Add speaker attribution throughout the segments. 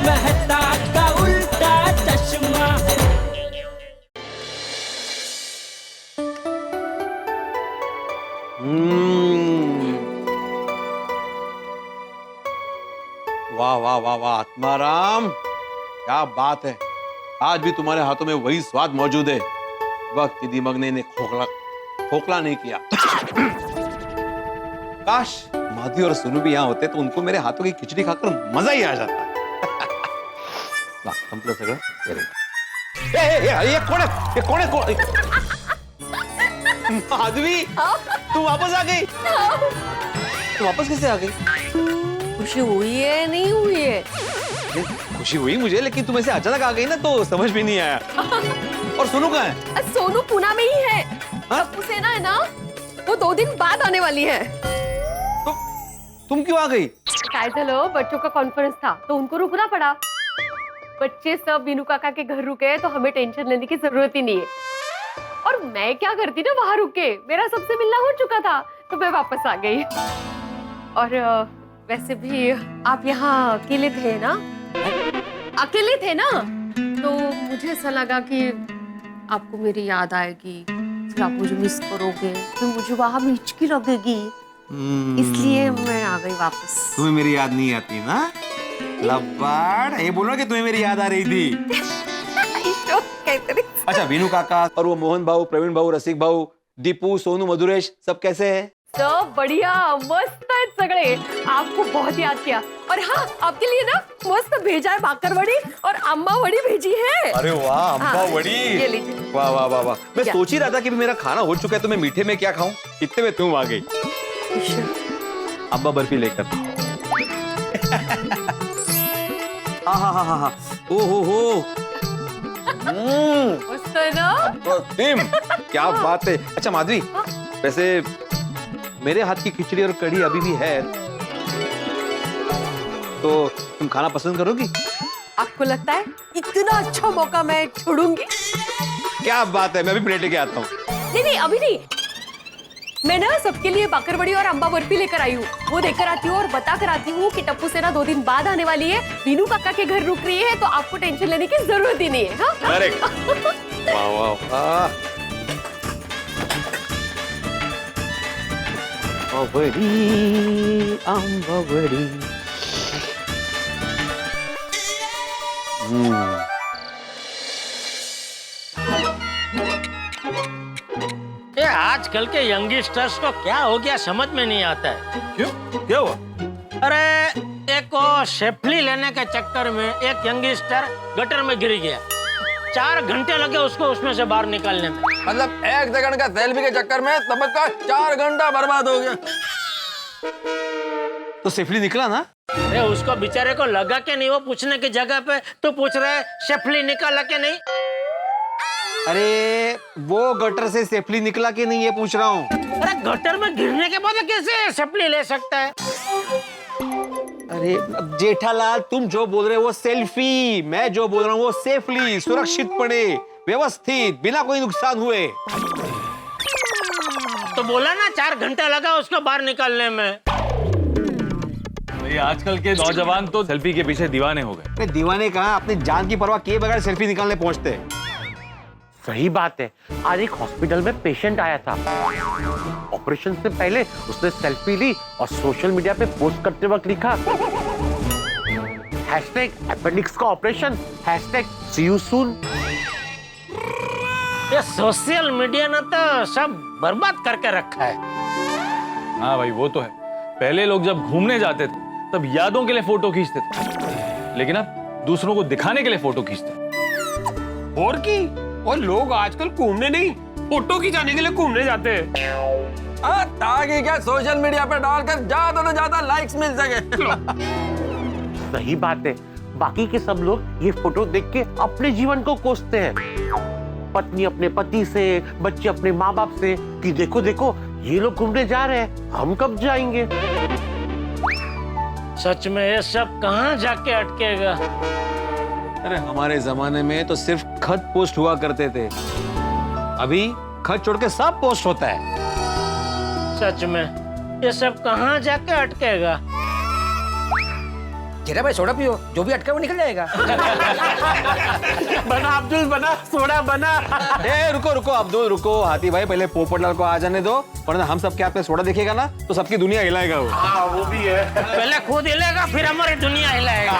Speaker 1: मेहता का उल्टा चश्मा।
Speaker 2: वाह वाह वाह वाह आत्माराम, क्या बात है। आज भी तुम्हारे हाथों में वही स्वाद मौजूद है। वक्त की दिमक ने इन्हें खोखला नहीं किया। काश माधवी और सोनू भी यहाँ होते तो उनको मेरे हाथों की खिचड़ी खाकर मजा ही आ जाता। वाह, संपलं सगळं। ये कौन है? ये कौन है? माधवी, तू वापस आ गई? तू वापस कैसे आ गई?
Speaker 3: खुशी हुई है नहीं हुई है?
Speaker 2: खुशी हुई मुझे, लेकिन तुम ऐसे अचानक आ गई ना तो समझ भी नहीं आया। और सोनू कहाँ है?
Speaker 3: सोनू पुणे में ही है। टप्पू सेना है ना, वो 2 दिन बाद आने वाली है।
Speaker 2: तो तुम क्यों आ गई?
Speaker 3: काय झालं, बच्चों का कॉन्फ्रेंस था तो उनको रुकना पड़ा। बच्चे सब बीनू काका के घर रुके तो हमें टेंशन लेने की जरूरत ही नहीं है। और मैं क्या करती ना वहां रुक के, मेरा सबसे मिलना हो चुका था तो मैं वापस आ गई। और वैसे भी आप यहाँ अकेले थे ना? अकेले थे ना, तो मुझे ऐसा लगा कि आपको मेरी याद आएगी, फिर आप मुझे मिस करोगे, फिर मुझे वहां में हिचकी लगेगी, इसलिए मैं आ गई वापस।
Speaker 2: तुम्हें मेरी याद नहीं आती ना? लबाड़, ये बोलो कि तुम्हें मेरी याद आ रही थी। अच्छा, बीनू काका और वो मोहन भाऊ, प्रवीण भाऊ, रसिक भाऊ, दीपू, सोनू, मधुरेश सब कैसे हैं?
Speaker 3: सब बढ़िया, मस्त है सगळे। आपको बहुत याद किया। और हाँ, आपके लिए ना मस्त भेजा है बाकरवड़ी और अम्मा वड़ी भेजी है।
Speaker 2: अरे वाह, अम्मा वड़ी।
Speaker 3: ये लीजिए।
Speaker 2: वाह वाह वाह वाह। मैं सोच ही रहा था कि मेरा खाना हो चुका है तो मैं मीठे में क्या खाऊं, इतने में तुम आ गई। अब्बा बर्फी लेकर। हाँ, ओ हो।
Speaker 3: मस्त है ना?
Speaker 2: अप्रतिम, क्या बात है। अच्छा माधवी, वैसे मेरे हाथ की खिचड़ी और कढ़ी अभी भी है, तो तुम खाना पसंद करोगी?
Speaker 3: आपको लगता है इतना अच्छा मौका मैं छोड़ूंगी?
Speaker 2: क्या बात है, मैं भी प्लेट लेके आता हूँ।
Speaker 3: नहीं, अभी नहीं। मैं ना सबके लिए बाकरवड़ी और अम्बा बर्फी लेकर आई हूँ। वो देकर आती हूँ और बता कर आती हूँ कि टप्पू सेना 2 दिन बाद आने वाली है, बीनू काका के घर रुक रही है, तो आपको टेंशन लेने की जरूरत ही नहीं है। हाँ?
Speaker 2: करेक्ट। वाह वाह वाह। अम्बवड़ी।
Speaker 4: ये आजकल के यंगस्टर्स को क्या हो गया समझ में नहीं आता है।
Speaker 2: क्यों? क्या हुआ?
Speaker 4: अरे एक को शेफली लेने के चक्कर में एक यंगस्टर गटर में गिर गया। 4 घंटे लगे उसको उसमें से बाहर निकालने में।
Speaker 5: मतलब 1 सेकंड का सेल्फी के चक्कर में तब का 4 घंटा बर्बाद हो गया।
Speaker 2: तो सेफली निकला ना?
Speaker 4: अरे उसको बेचारे को लगा कि नहीं, वो पूछने की जगह पे तो पूछ रहा है शेफली निकाला कि नहीं।
Speaker 2: अरे वो गटर से सेफली निकला कि नहीं ये पूछ रहा हूँ।
Speaker 4: अरे गटर में गिरने के बाद कैसे शेफली ले सकता है?
Speaker 2: अरे जेठालाल, तुम जो बोल रहे हो वो सेल्फी, मैं जो बोल रहा हूँ वो सेफली, सुरक्षितपणे, व्यवस्थित, बिना कोई नुकसान हुए।
Speaker 4: तो बोला ना 4 घंटा लगा उसको बाहर निकालने में।
Speaker 6: ये आजकल के नौजवान तो सेल्फी के पीछे दीवाने हो गए।
Speaker 2: अरे दीवाने कहाँ, अपनी जान की परवाह किए बगैर सेल्फी निकालने पहुंचते हैं।
Speaker 7: सही बात है। आज एक हॉस्पिटल में पेशेंट आया था। ऑपरेशन से पहले उसने सेल्फी ली और सोशल मीडिया पे पोस्ट करते वक्त लिखा #अपेंडिक्स का ऑपरेशन, #see you soon।
Speaker 4: ये सोशल मीडिया ने तो सब बर्बाद करके रखा है।
Speaker 6: हाँ भाई, वो तो है। पहले लोग जब घूमने जाते थे तब यादों के लिए फोटो खींचते थे, लेकिन अब दूसरों को दिखाने के लिए फोटो खींचते हैं।
Speaker 5: और की और लोग आजकल घूमने नहीं, फोटो खिंचाने के लिए घूमने जाते हैं, ताकि क्या सोशल मीडिया पर डालकर ज्यादा से ज्यादा लाइक्स मिल सके।
Speaker 7: सही बात है। बाकी के सब लोग ये फोटो देख के अपने जीवन को कोसते हैं। पत्नी अपने पति से, बच्चे अपने माँ बाप से कि देखो देखो ये लोग घूमने जा रहे हैं, हम कब जाएंगे।
Speaker 4: सच में ये सब कहाँ जाके अटकेगा।
Speaker 2: अरे हमारे जमाने में तो सिर्फ खत पोस्ट हुआ करते थे, अभी खत छोड़ के सब पोस्ट होता है।
Speaker 4: सच में ये सब कहाँ जाके अटकेगा।
Speaker 8: जेठा भाई सोडा पियो, जो भी अटका वो निकल जाएगा।
Speaker 7: बना अब्दुल बना, सोडा बना।
Speaker 5: ए रुको रुको अब्दुल रुको, हाथी भाई पहले पोपटलाल को आ जाने दो, वरना हम सबके हाथ में सोडा दिखेगा ना तो सबकी दुनिया हिलाएगा वो।
Speaker 7: हाँ वो भी है।
Speaker 4: पहले खुद हिलेगा फिर हमारी दुनिया हिलाएगा।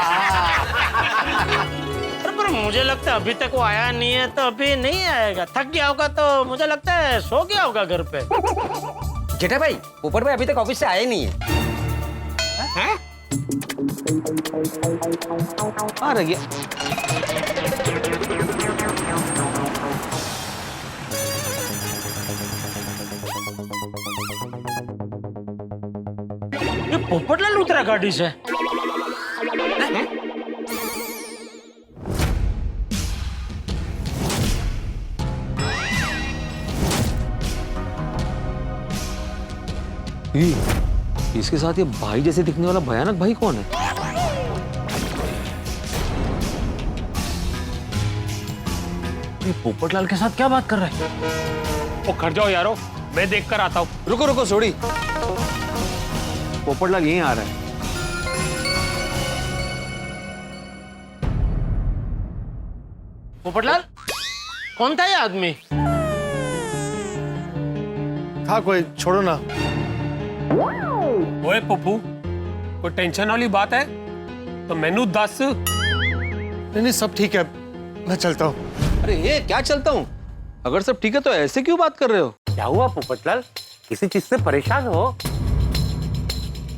Speaker 4: पर मुझे लगता है अभी तक वो आया नहीं है तो अभी नहीं आएगा। थक गया होगा तो मुझे लगता है सो गया होगा घर पे।
Speaker 8: जेठा भाई पोपट भाई अभी तक ऑफिस से आए नहीं है।
Speaker 5: आ रह गया।
Speaker 4: ये पोपटलाल उतरा गाड़ी से।
Speaker 5: इसके साथ ये भाई जैसे दिखने वाला भयानक भाई कौन है?
Speaker 6: ये पोपटलाल के साथ क्या बात कर रहा है?
Speaker 5: ओ खड़ जाओ यारो, मैं देख कर आता हूँ। रुको रुको सोड़ी, पोपटलाल यहीं आ रहा है।
Speaker 4: पोपटलाल कौन था ये आदमी?
Speaker 9: था कोई, छोड़ो ना।
Speaker 5: ओए पप्पू, कोई टेंशन वाली बात है तो मैनू दस।
Speaker 9: नहीं सब ठीक है, मैं चलता हूँ।
Speaker 5: अरे ये क्या चलता हूँ? अगर सब ठीक है तो ऐसे क्यों बात कर रहे हो?
Speaker 7: क्या हुआ पोपटलाल, किसी चीज से परेशान हो?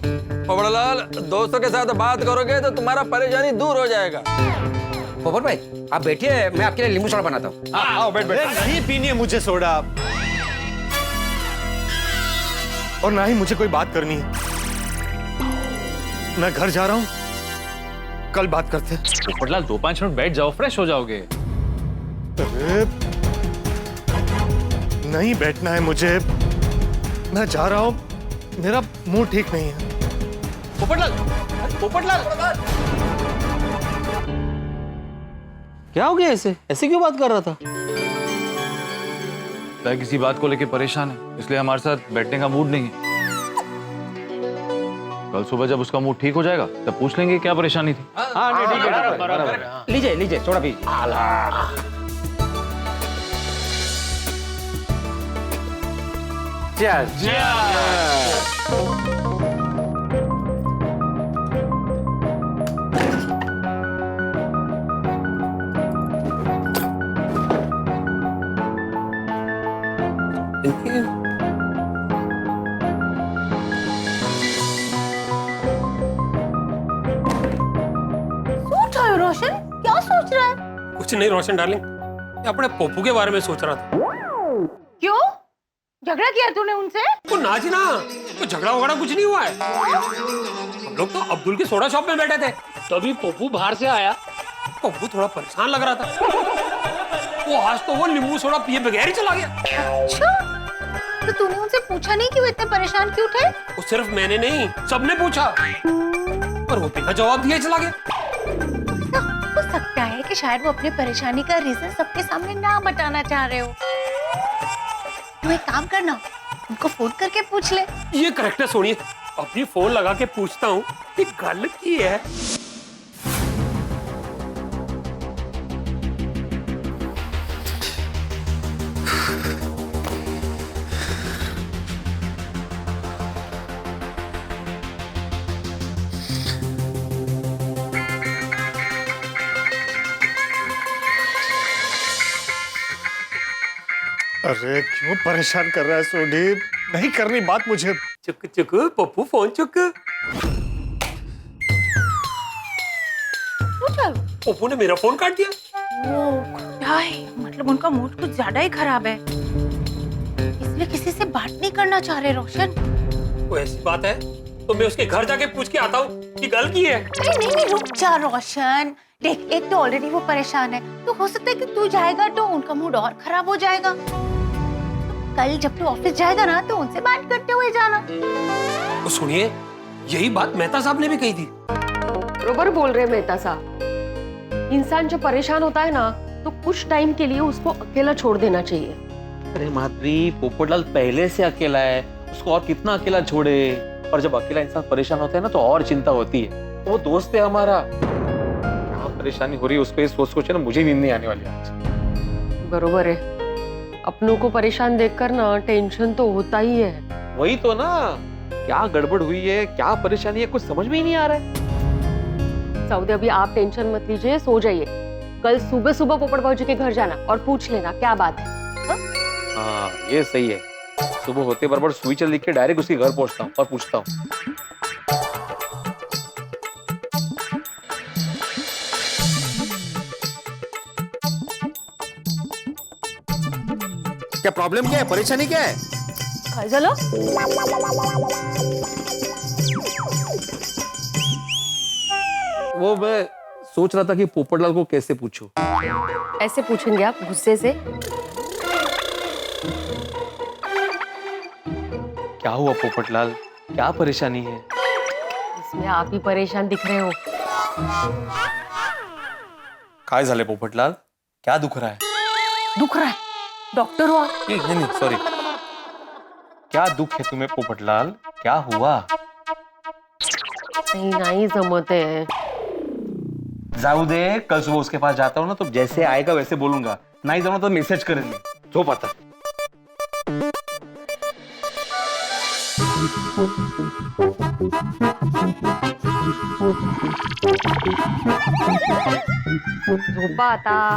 Speaker 5: पोपटलाल, दोस्तों के साथ बात करोगे तो तुम्हारा परेशानी दूर हो जाएगा।
Speaker 8: पोपट भाई आप बैठिए, मैं आपके लिए नींबू सोडा बनाता हूँ।
Speaker 5: आओ बैठ बैठ।
Speaker 9: नहीं पीनी है मुझे सोडा, और ना ही मुझे कोई बात करनी है। मैं घर जा रहा हूँ, कल बात करते हैं।
Speaker 6: पोपटलाल 2-5 मिनट बैठ जाओ, फ्रेश हो जाओगे।
Speaker 9: अरे नहीं बैठना है मुझे, मैं जा रहा हूँ, मेरा मूड ठीक नहीं है।
Speaker 5: पोपटलाल, पोपटलाल, क्या हो गया? ऐसे ऐसे क्यों बात कर रहा था?
Speaker 6: लगता है किसी बात को लेके परेशान है, इसलिए हमारे साथ बैठने का मूड नहीं है। कल सुबह जब उसका मूड ठीक हो जाएगा तब पूछ लेंगे क्या परेशानी थी।
Speaker 5: हाँ नहीं ठीक है, बराबर।
Speaker 8: लीजिए लीजिए सोडा पी।
Speaker 3: सोच रहे हो रोशन? क्या सोच रहा है?
Speaker 5: कुछ नहीं रोशन डार्लिंग, ये अपने पप्पू के बारे में सोच रहा था।
Speaker 3: क्यों? झगड़ा किया तूने उनसे?
Speaker 5: तो ना जी ना, तो झगड़ा वगड़ा कुछ नहीं हुआ है। हम लोग तो अब्दुल के सोडा शॉप में बैठे थे, तभी पप्पू बाहर से आया। पप्पू थोड़ा परेशान लग रहा था, वो आज तो वो नींबू सोडा पिए बगैर ही चला गया।
Speaker 3: अच्छा, तो तूने उनसे पूछा नहीं कि वो इतने परेशान क्यों थे?
Speaker 5: वो सिर्फ मैंने नहीं, सबने पूछा, पर वो बिना जवाब दिए चला गया।
Speaker 3: हो सकता है कि शायद वो अपनी परेशानी का रीजन सबके सामने ना बताना चाह रहे हो। तू एक काम करना, उनको फोन करके पूछ ले।
Speaker 5: ये करेक्ट है सोनिए, अपनी फोन लगा के पूछता हूँ कि गल की है।
Speaker 9: अरे क्यों परेशान कर रहा है सोडी? नहीं करनी बात मुझे।
Speaker 5: चुक चुक पप्पू, फोन चुक। पप्पू ने मेरा फोन काट दिया।
Speaker 3: क्या है? मतलब उनका मूड कुछ ज्यादा ही खराब है, इसलिए किसी से बात नहीं करना चाह रहे रोशन।
Speaker 5: कोई ऐसी बात है तो मैं उसके घर जाके पूछ के आता हूँ कि गल की है।
Speaker 3: नहीं नहीं रुक जा रोशन, देख एक तो ऑलरेडी वो परेशान है, तो हो सकता है कि तू जाएगा तो उनका मूड और खराब हो जाएगा। कल जब तू ऑफिस जाएगा ना तो उनसे बात करते हुए जाना।
Speaker 5: तो सुनिए, यही बात मेहता साहब ने भी कही थी।
Speaker 3: बरोबर बोल रहे मेहता साहब, इंसान जब परेशान होता है ना तो कुछ टाइम के लिए उसको अकेला छोड़ देना चाहिए।
Speaker 6: अरे माधुरी, पोपटलाल पहले से अकेला है, उसको और कितना अकेला छोड़े। और जब अकेला इंसान परेशान होता है ना तो और चिंता होती है। वो दोस्त है हमारा, क्या परेशानी हो रही है उसको, ये सोच सोच ना मुझे नींद नहीं आने वाली आज।
Speaker 3: बरोबर है, अपनों को परेशान देखकर ना टेंशन तो होता ही है।
Speaker 6: वही तो ना, क्या गड़बड़ हुई है, क्या परेशानी है, कुछ समझ में ही नहीं आ रहा है।
Speaker 3: सऊदी, अभी आप टेंशन मत लीजिए, सो जाइए। कल सुबह सुबह पोपट भाजी के घर जाना और पूछ लेना क्या बात है।
Speaker 6: हाँ ये सही है, सुबह होते बराबर स्विच लिख के डायरेक्ट उसके घर पहुंचता हूँ और पूछता हूँ।
Speaker 9: क्या प्रॉब्लम क्या है, परेशानी क्या है?
Speaker 3: काय झालं?
Speaker 6: वो मैं सोच रहा था कि पोपटलाल को कैसे पूछूं।
Speaker 3: ऐसे पूछेंगे आप गुस्से से?
Speaker 6: क्या हुआ पोपटलाल, क्या परेशानी है?
Speaker 3: इसमें आप ही परेशान दिख रहे हो।
Speaker 6: काय झाले पोपटलाल, क्या दुख रहा है?
Speaker 3: दुख रहा है? डॉक्टर हो आप?
Speaker 6: नहीं सॉरी, क्या दुख है तुम्हें पोपटलाल, क्या हुआ?
Speaker 3: नहीं जमत है।
Speaker 6: जाऊ दे, कल सुबह उसके पास जाता हूँ ना, तो जैसे आएगा वैसे बोलूंगा, नहीं जमा तो मैसेज करेंगे, जो पता।
Speaker 3: झोपा आता।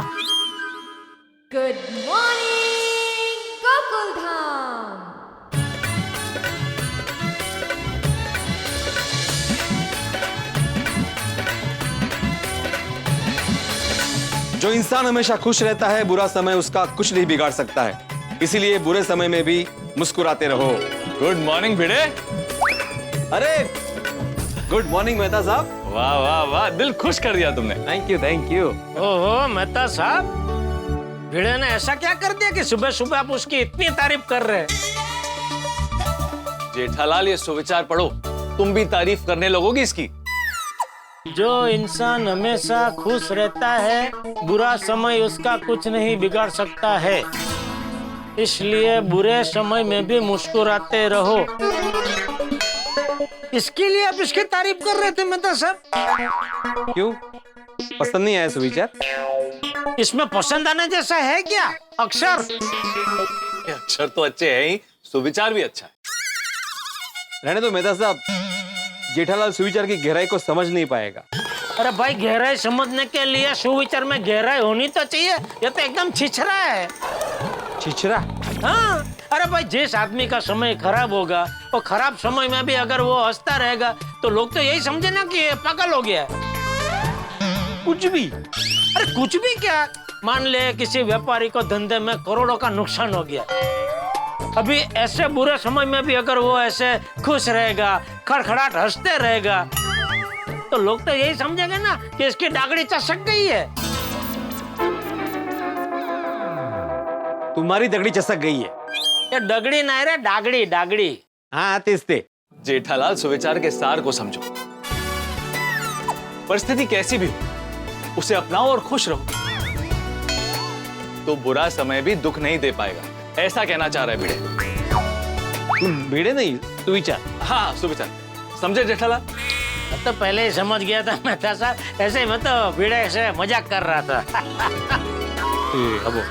Speaker 10: Good morning Gokuldham.
Speaker 11: जो इंसान हमेशा खुश रहता है, बुरा समय उसका कुछ नहीं बिगाड़ सकता है। इसीलिए बुरे समय में भी मुस्कुराते रहो।
Speaker 6: गुड मॉर्निंग भिड़े।
Speaker 11: अरे गुड मॉर्निंग मेहता साहब।
Speaker 6: वाह वाह वाह, दिल खुश कर दिया तुमने।
Speaker 11: Thank you thank you.
Speaker 4: ओहो मेहता साहब, भिड़े ने ऐसा क्या कर दिया कि सुबह सुबह आप उसकी इतनी तारीफ कर रहे हैं?
Speaker 6: जेठालाल ये सुविचार पढ़ो, तुम भी तारीफ करने लगोगी इसकी।
Speaker 4: जो इंसान हमेशा खुश रहता है, बुरा समय उसका कुछ नहीं बिगाड़ सकता है। इसलिए बुरे समय में भी मुस्कुराते रहो। इसके लिए आप इसकी तारीफ कर रहे थे मेहता साहब?
Speaker 11: क्यों, पसंद नहीं आया सुविचार?
Speaker 4: इसमें पसंद आने जैसा है क्या? अक्षर
Speaker 6: अक्षर तो अच्छे हैं ही, सुविचार भी अच्छा है।
Speaker 11: रहने दो मेहता साहब, जेठालाल सुविचार की गहराई को समझ नहीं पाएगा।
Speaker 4: अरे भाई, गहराई समझने के लिए सुविचार में गहराई होनी तो चाहिए। ये तो एकदम छिछरा है।
Speaker 11: छिछरा?
Speaker 4: हाँ, अरे भाई, जिस आदमी का समय खराब होगा, वो खराब समय में भी अगर वो हंसता रहेगा तो लोग तो यही समझे ना कि ये पागल हो गया है। कुछ भी, अरे कुछ भी क्या, मान ले किसी व्यापारी को धंधे में करोड़ों का नुकसान हो गया, अभी ऐसे बुरे समय में भी अगर वो ऐसे खुश रहेगा, खड़खड़ाट हंसते रहेगा, तो लोग तो यही समझेंगे ना कि इसकी डागड़ी चसक गई है।
Speaker 11: तुम्हारी दगड़ी चसक गई है।
Speaker 4: ये डगड़ी नहीं रे, डागड़ी डागड़ी।
Speaker 11: हाँ तेस्ते।
Speaker 6: जेठालाल सुविचार के सार को समझो। परिस्थिति कैसी भी हो, उसे अपनाओ और खुश रहो, तो बुरा समय भी दुख नहीं दे पाएगा, ऐसा कहना चाह रहा है भिड़े।
Speaker 11: भिड़े नहीं, सुविचार।
Speaker 6: हाँ सुविचार, समझे जेठालाल?
Speaker 4: तो पहले ही समझ गया था मेहता साहब, ऐसे ही मैं तो भिड़े से मजाक कर रहा था।
Speaker 11: अब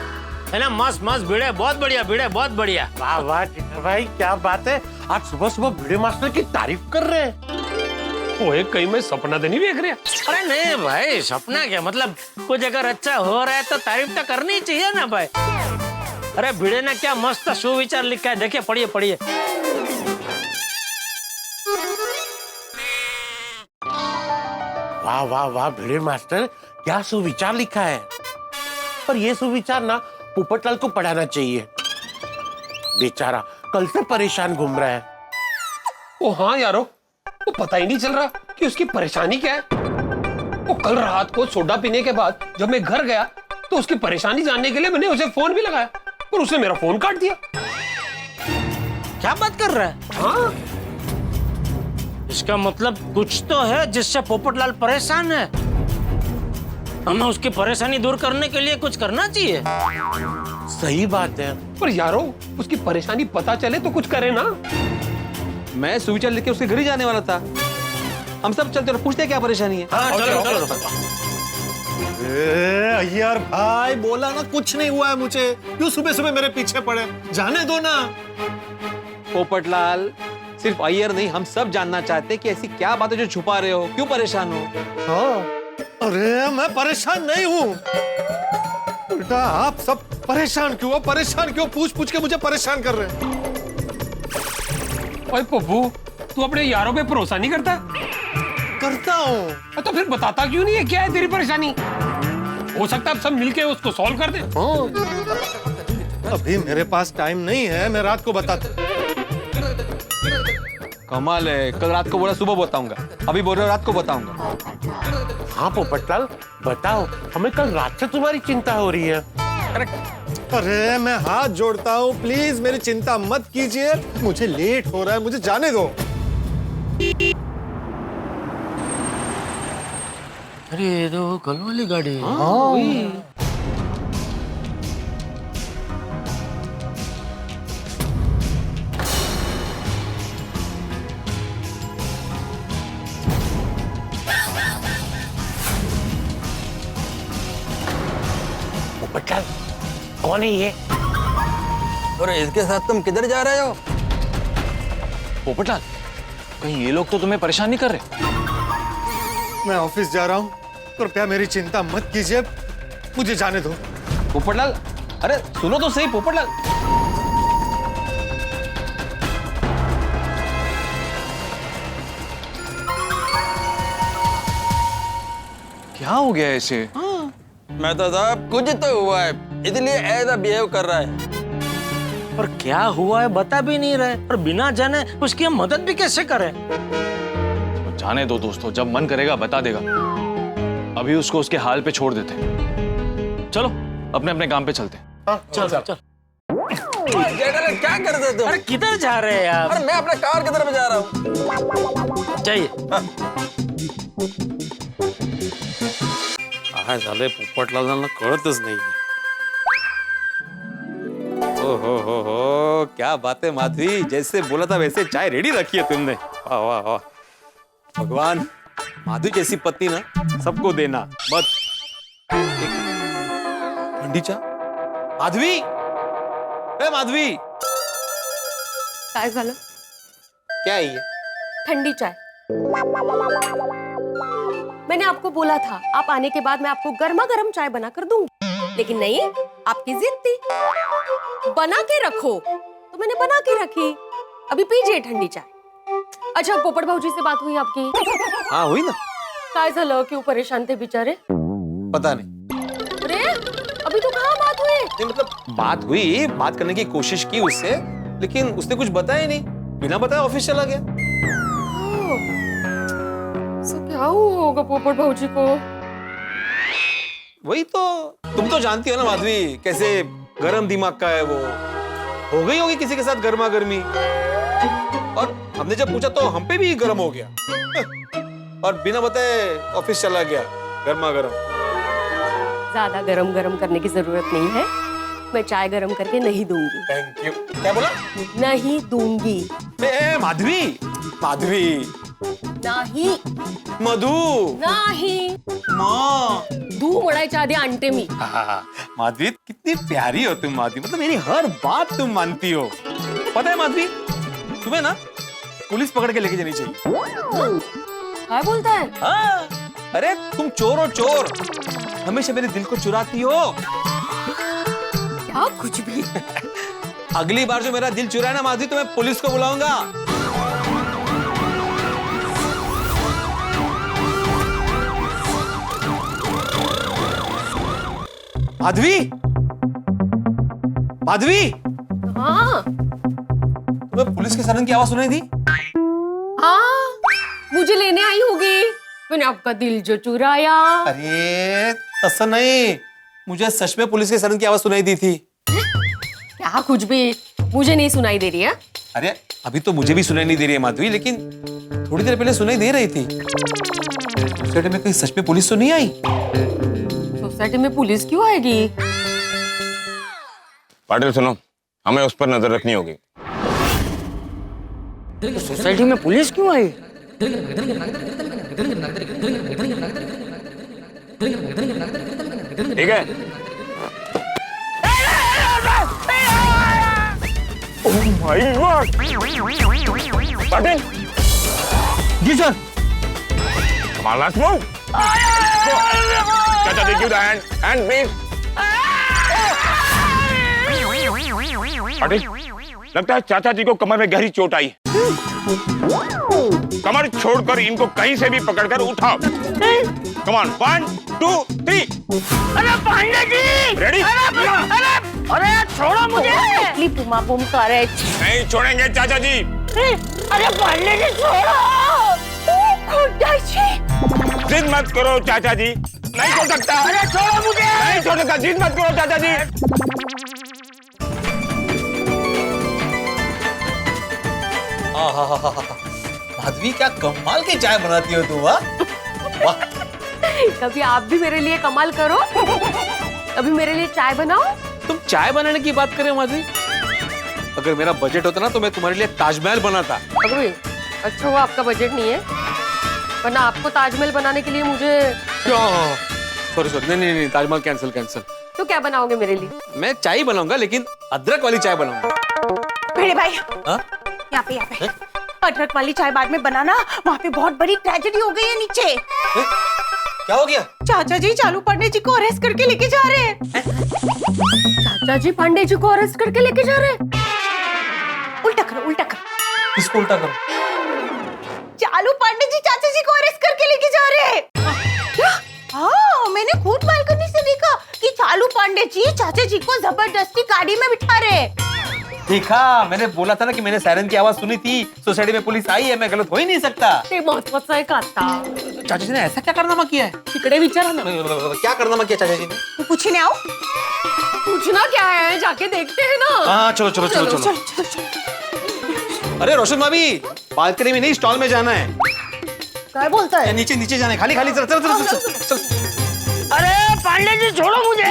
Speaker 4: है ना, मस्त मस्त भिड़े, बहुत बढ़िया भिड़े, बहुत बढ़िया।
Speaker 7: वाह वाह चित्र भाई, क्या बात है, आज सुबह सुबह भिड़े मास्टर की तारीफ कर रहे हैं।
Speaker 5: ओए, कहीं मैं सपना तो नहीं देख रहा?
Speaker 4: अरे नहीं भाई, सपना क्या, मतलब कुछ अगर अच्छा हो रहा है तो तारीफ तो करनी ही चाहिए ना भाई। अरे भिड़े ने क्या मस्त सुविचार लिखा है, देखिए, पढ़िए पढ़िए।
Speaker 7: वाह वाह वाह भिड़े मास्टर, क्या सुविचार लिखा है। पर ये सुविचार ना पोपटलाल को पढ़ाना चाहिए, बेचारा कल से परेशान घूम रहा है।
Speaker 5: ओ हाँ यारो, वो पता ही नहीं चल रहा कि उसकी परेशानी क्या है। वो कल रात को सोडा पीने के बाद जब मैं घर गया तो उसकी परेशानी जानने के लिए मैंने उसे फोन भी लगाया, पर उसने मेरा फोन काट दिया।
Speaker 4: क्या बात कर रहा है?
Speaker 5: हाँ,
Speaker 4: इसका मतलब कुछ तो है जिससे पोपटलाल परेशान है। हमें उसकी परेशानी दूर करने के लिए कुछ करना चाहिए।
Speaker 7: सही बात है।
Speaker 5: पर यारो, उसकी परेशानी पता चले तो कुछ करे ना।
Speaker 11: मैं सुविचार लेके उसके घर ही जाने वाला था, हम सब चलते और पूछते हैं क्या परेशानी है।
Speaker 9: यार भाई बोला ना कुछ नहीं हुआ है मुझे, क्यों सुबह सुबह मेरे पीछे पड़े, जाने दो ना।
Speaker 11: पोपटलाल, सिर्फ अय्यर नहीं, हम सब जानना चाहते हैं कि ऐसी क्या बात है जो छुपा रहे हो, क्यों परेशान हो?
Speaker 9: हाँ, अरे मैं परेशान नहीं हूँ, उल्टा आप सब परेशान क्यों हो, परेशान क्यों, पूछ पूछ के मुझे परेशान कर रहे हैं।
Speaker 5: ओए पप्पू, तू अपने यारों पे भरोसा नहीं करता?
Speaker 9: करता हूँ।
Speaker 5: तो फिर बताता क्यों नहीं है क्या है तेरी परेशानी? हो सकता है सब मिलके उसको सॉल्व कर दे।
Speaker 9: अभी मेरे पास टाइम नहीं है, मैं रात को बताता।
Speaker 11: कमाल है, कल रात को बोला सुबह बताऊंगा, अभी बोल रहे हो रात को बताऊंगा।
Speaker 7: हाँ पोपटलाल, बताओ, हमें कल रात से तुम्हारी चिंता हो रही है।
Speaker 9: अरे मैं हाथ जोड़ता हूँ, प्लीज मेरी चिंता मत कीजिए, मुझे लेट हो रहा है, मुझे जाने दो।
Speaker 4: अरे ये तो कल वाली गाड़ी है।
Speaker 7: पोपटलाल, कौन है ये?
Speaker 11: और इसके साथ तुम किधर जा रहे हो?
Speaker 6: पोपटलाल, कहीं ये लोग तो तुम्हें परेशान नहीं कर रहे?
Speaker 9: मैं ऑफिस जा रहा हूँ, कृपया मेरी चिंता मत कीजिए, मुझे जाने दो।
Speaker 11: पोपटलाल, अरे सुनो तो सही पोपटलाल।
Speaker 6: क्या हो गया ऐसे?
Speaker 11: मैं तो साहब कुछ तो हुआ है, इसलिए ऐसा बिहेव कर रहा है।
Speaker 4: और क्या हुआ है बता भी नहीं रहे, और बिना जाने उसकी हम मदद भी कैसे करें?
Speaker 6: तो जाने दो दोस्तों, जब मन करेगा बता देगा। अभी उसको उसके हाल पे छोड़ देते हैं। चलो अपने अपने काम पे चलते हैं।
Speaker 4: चल चल।
Speaker 11: जेठालाल क्या कर रहे तुम?
Speaker 4: अरे किधर जा रहे हैं आप?
Speaker 11: अरे मैं अपने कार की तरफ जा रहा हूँ।
Speaker 4: चाहिए।
Speaker 2: काय झालंय पोपटलालांना कळतच नाही।
Speaker 11: हो, क्या बात है माधवी, जैसे बोला था वैसे चाय रेडी रखी है तुमने। वाह वाह वाह, भगवान माधवी जैसी पत्नी ना सबको देना। मत ठंडी चाय। माधवी, ए माधवी,
Speaker 3: काय झालं?
Speaker 11: क्या है ये?
Speaker 3: ठंडी चाय। मैंने आपको बोला था आप आने के बाद मैं आपको गर्मा गर्म चाय बनाकर दूंगी, लेकिन नहीं, आपकी जिद थी बना के रखो, तो मैंने बना के रखी। अभी पीजिए ठंडी चाय। अच्छा, पोपट भाऊजी से बात हुई आपकी?
Speaker 11: हाँ हुई ना।
Speaker 3: काय झालं, क्यों परेशान थे बेचारे?
Speaker 11: पता नहीं।
Speaker 3: अरे अभी तो कहाँ बात हुई?
Speaker 11: नहीं मतलब बात हुई, बात करने की कोशिश की उससे, लेकिन उसने कुछ बताया नहीं, बिना बताए ऑफिस चला गया।
Speaker 3: तो क्या हुआ होगा पोपट भाऊजी को?
Speaker 11: वही तो, तुम तो जानती हो ना माधवी, कैसे गरम दिमाग का है वो। हो गई होगी किसी के साथ गर्मा गर्मी, और हमने जब पूछा तो हम पे भी गर्म हो गया और बिना बताए ऑफिस चला गया गर्मा गर्म।
Speaker 3: ज्यादा गरम गरम करने की जरूरत नहीं है, मैं चाय गरम करके नहीं दूंगी।
Speaker 11: Thank you. क्या बोला?
Speaker 3: नहीं दूंगी।
Speaker 11: माधवी, माधवी,
Speaker 3: नाही,
Speaker 11: मधु,
Speaker 3: नाही,
Speaker 11: माँ,
Speaker 3: दू म्हणायच्या आधी आणते मी।
Speaker 11: माधवी कितनी प्यारी हो तुम माधवी, मतलब मेरी हर बात तुम मानती हो। पता है माधवी, तुम्हें ना पुलिस पकड़ के लेके जानी चाहिए।
Speaker 3: काय बोलता है?
Speaker 11: हाँ, अरे तुम चोर हो चोर, हमेशा मेरे दिल को चुराती हो।
Speaker 3: क्या कुछ भी।
Speaker 11: अगली बार जो मेरा दिल चुराए ना माधवी, तो मैं पुलिस को बुलाऊंगा। माधवी, माधवी,
Speaker 3: हाँ
Speaker 11: तुम्हें पुलिस के सायरन की आवाज सुनाई दी?
Speaker 3: हाँ, मुझे लेने आई होगी, मैंने आपका दिल जो चुराया।
Speaker 11: अरे ऐसा नहीं, मुझे सच में पुलिस के सायरन की आवाज सुनाई दी थी।
Speaker 3: क्या कुछ भी, मुझे नहीं सुनाई दे रही है।
Speaker 11: अरे अभी तो मुझे भी सुनाई नहीं दे रही है माधवी, लेकिन थोड़ी देर पहले सुनाई दे रही थी। सोसाइटी में कहीं सच में पुलिस तो नहीं आई?
Speaker 3: सोसाइटी में पुलिस क्यों आएगी?
Speaker 12: पाटिल सुनो, हमें उस पर नजर रखनी होगी।
Speaker 4: सोसाइटी में पुलिस क्यों आई?
Speaker 12: ठीक है। Oh my god. पाटिल।
Speaker 9: जी sir.
Speaker 12: Come on, let's move. चाचा जी give the hand please. Patil, लगता है चाचा जी को कमर में गहरी चोट आई। कमर छोड़कर इनको कहीं से भी पकड़कर उठाओ। Come on, 1, 2, 3.
Speaker 4: अरे पांडे जी,
Speaker 12: रेडी?
Speaker 4: अरे छोड़ो मुझे।
Speaker 3: पुमा पुम करे।
Speaker 12: नहीं छोड़ेंगे चाचा जी।
Speaker 4: अरे पांडे जी छोड़ो।
Speaker 12: जिद मत करो चाचा जी, नहीं छोड़ सकता।
Speaker 4: अरे छोड़ो मुझे।
Speaker 12: नहीं छोड़ सकता, जिद मत करो चाचा जी।
Speaker 11: माधवी क्या कमाल की चाय बनाती हो तू, वाह वाह।
Speaker 3: कभी आप भी मेरे लिए कमाल करो, कभी मेरे लिए चाय बनाओ।
Speaker 11: तुम चाय बनाने की बात करें माधवी, अगर मेरा बजट होता ना तो मैं तुम्हारे लिए ताजमहल बनाता।
Speaker 3: अगर अच्छा हुआ आपका बजट नहीं है, वरना आपको ताजमहल बनाने के लिए मुझे।
Speaker 11: सॉरी सॉरी, नहीं नहीं नहीं, ताजमहल कैंसिल कैंसिल।
Speaker 3: तो क्या बनाओगे मेरे लिए?
Speaker 11: मैं चाय ही बनाऊंगा, लेकिन अदरक वाली चाय बनाऊंगा।
Speaker 13: भिड़े भाई,
Speaker 11: हाँ?
Speaker 13: यहाँ पे अदरक वाली चाय बाद में बनाना, वहाँ पे बहुत बड़ी ट्रेजेडी हो गई है नीचे।
Speaker 11: क्या हो गया?
Speaker 13: चाचा जी चालू पांडे जी को अरेस्ट करके लेके जा रहे हैं।
Speaker 3: चाचा जी पांडे जी को अरेस्ट करके लेके जा रहे हैं?
Speaker 13: उल्टा करो, उल्टा करो।
Speaker 11: किसको उल्टा करो?
Speaker 13: चालू पांडे जी चाचा जी को अरेस्ट करके लेके जा रहे हैं। क्या? हाँ, मैंने खुद बालकनी से देखा कि चालू पांडे जी चाचा जी को जबरदस्ती गाड़ी में बिठा रहे हैं।
Speaker 11: देखा, मैंने बोला था ना कि मैंने सायरन की आवाज सुनी थी। सोसाइटी में पुलिस आई है, मैं गलत हो ही नहीं सकता।
Speaker 3: ते महत्वाचं आहे का आता?
Speaker 11: चाचा जी ने ऐसा क्या कारनामा किया है?
Speaker 3: तिकडे विचारा ना।
Speaker 11: क्या कारनामा किया चाचा जी ने?
Speaker 13: तो पूछने आओ।
Speaker 3: पूछना क्या है, जाके देखते हैं ना।
Speaker 11: हाँ चलो चलो चलो चलो। अरे रोशन भाभी, बालकनी में नहीं, स्टॉल में जाना है।
Speaker 13: क्या बोलता है?
Speaker 11: नीचे नीचे जाना है, खाली खाली। चल चल चल चल।
Speaker 4: अरे पांडे जी छोड़ो मुझे।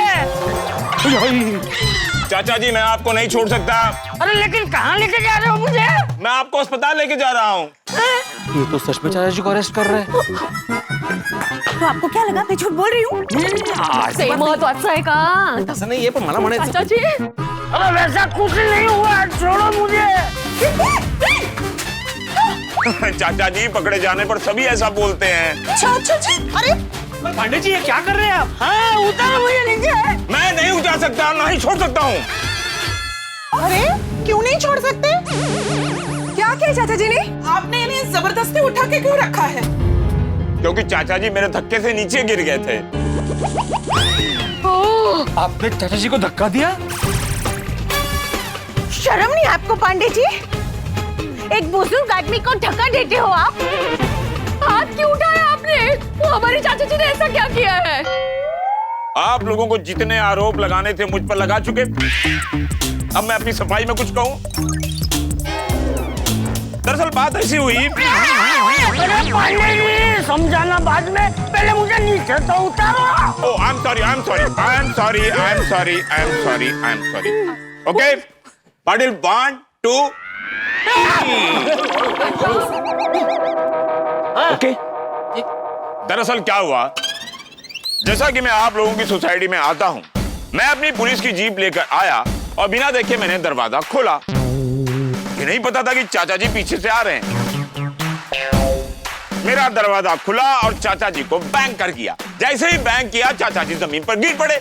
Speaker 12: चाचा जी मैं आपको नहीं छोड़ सकता।
Speaker 4: अरे लेकिन कहाँ लेके जा रहे हो मुझे?
Speaker 12: मैं आपको अस्पताल लेके जा रहा हूँ।
Speaker 11: ये तो सच में चाचा जी को अरेस्ट कर रहे हैं।
Speaker 13: तो आपको क्या लगा मैं झूठ बोल रही हूँ?
Speaker 3: ते महत्वाचं आहे का?
Speaker 11: ऐसा नहीं है, पर मला म्हणायचं।
Speaker 3: चाचा जी,
Speaker 4: अरे वैसा कुछ नहीं हुआ, छोड़ो मुझे।
Speaker 12: चाचा जी पकड़े जाने पर सभी ऐसा बोलते हैं।
Speaker 13: चाचा जी, अरे
Speaker 4: पांडे जी ये क्या कर रहे हैं आप? हाँ उतारो मुझे नीचे।
Speaker 12: मैं नहीं उतार सकता, नहीं छोड़ सकता हूँ।
Speaker 13: अरे क्यों नहीं छोड़ सकते? क्या किया चाचा जी ने? आपने इन्हें जबरदस्ती उठा के क्यों रखा है?
Speaker 12: क्योंकि चाचा जी मेरे धक्के से नीचे गिर गए थे।
Speaker 11: आपने चाचा जी को धक्का दिया?
Speaker 13: शर्म नहीं आपको पांडे जी? एक बुजुर्ग आदमी को धक्का देते हो आप?
Speaker 3: हाथ क्यों उठाया आपने? वो हमारे चाचा जी ने ऐसा क्या किया है?
Speaker 12: आप लोगों को जितने आरोप लगाने थे मुझ पर लगा चुके। अब मैं अपनी सफाई में कुछ कहूं? दरअसल बात ऐसी हुई।
Speaker 4: अरे पांडे जी समझाना बाद में, पहले मुझे नीचे तो उतारो।
Speaker 12: Oh I am sorry, I am sorry, I am sorry, I am sorry, I am sorry, I am sorry. Okay Patil, 1, 2, 3। Okay. दरअसल क्या हुआ, जैसा कि मैं आप लोगों की सोसाइटी में आता हूं, मैं अपनी पुलिस की जीप लेकर आया और बिना देखे मैंने दरवाजा खोला। ये नहीं पता था कि चाचा जी पीछे से आ रहे हैं। मेरा दरवाजा खुला और चाचा जी को बैंग कर दिया। जैसे ही बैंग किया, चाचा जी जमीन पर गिर पड़े।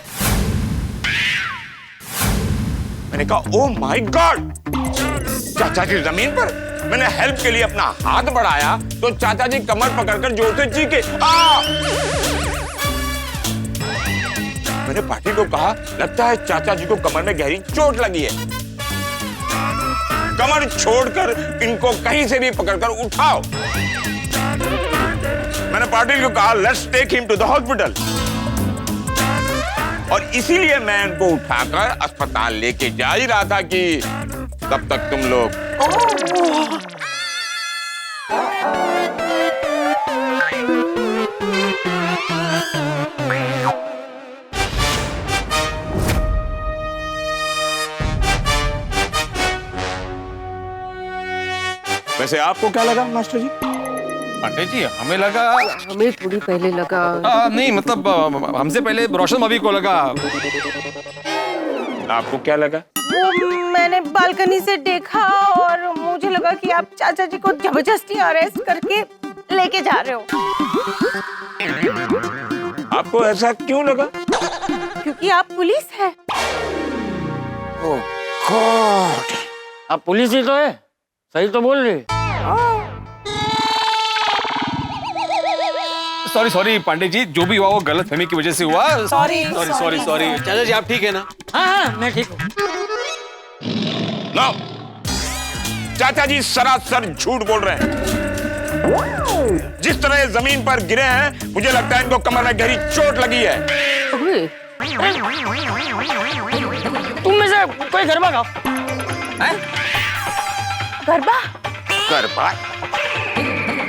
Speaker 12: मैंने कहा ओह माय गॉड, चाचा जी जमीन पर। मैंने हेल्प के लिए अपना हाथ बढ़ाया तो चाचा जी कमर पकड़कर जोर से चीखे आ। मैंने पाटिल को कहा लगता है चाचा जी को कमर में गहरी चोट लगी है, कमर छोड़कर इनको कहीं से भी पकड़कर उठाओ। मैंने पाटिल को कहा let's take him to the hospital, और इसीलिए मैं इनको उठाकर अस्पताल लेके जा ही रहा था कि तब तक तुम लोग वैसे आपको क्या लगा मास्टर जी?
Speaker 11: पांडे जी हमें लगा
Speaker 3: हमें थोड़ी पहले लगा।
Speaker 11: नहीं मतलब हमसे पहले रोशन भाभी को लगा।
Speaker 12: आपको क्या लगा?
Speaker 13: वो मैंने बालकनी से देखा और मुझे लगा कि आप चाचा जी को जबरदस्ती अरेस्ट करके लेके जा रहे हो।
Speaker 12: आपको ऐसा क्यों लगा?
Speaker 13: क्योंकि आप पुलिस है।
Speaker 12: ओह गॉड,
Speaker 4: आप पुलिस ही तो है, सही तो बोल रहे।
Speaker 11: सॉरी सॉरी पांडे जी, जो भी हुआ वो गलत फहमी की वजह से हुआ।
Speaker 13: Sorry
Speaker 11: sorry sorry sorry. चाचा जी आप ठीक है ना?
Speaker 4: हाँ मैं ठीक हूँ।
Speaker 12: नो, चाचा जी सरासर झूठ बोल रहे हैं। जिस तरह ये जमीन पर गिरे हैं मुझे लगता है इनको कमर में गहरी चोट लगी है।
Speaker 4: तुम में से कोई गरबा गाओ।
Speaker 13: गरबा?
Speaker 12: गरबा?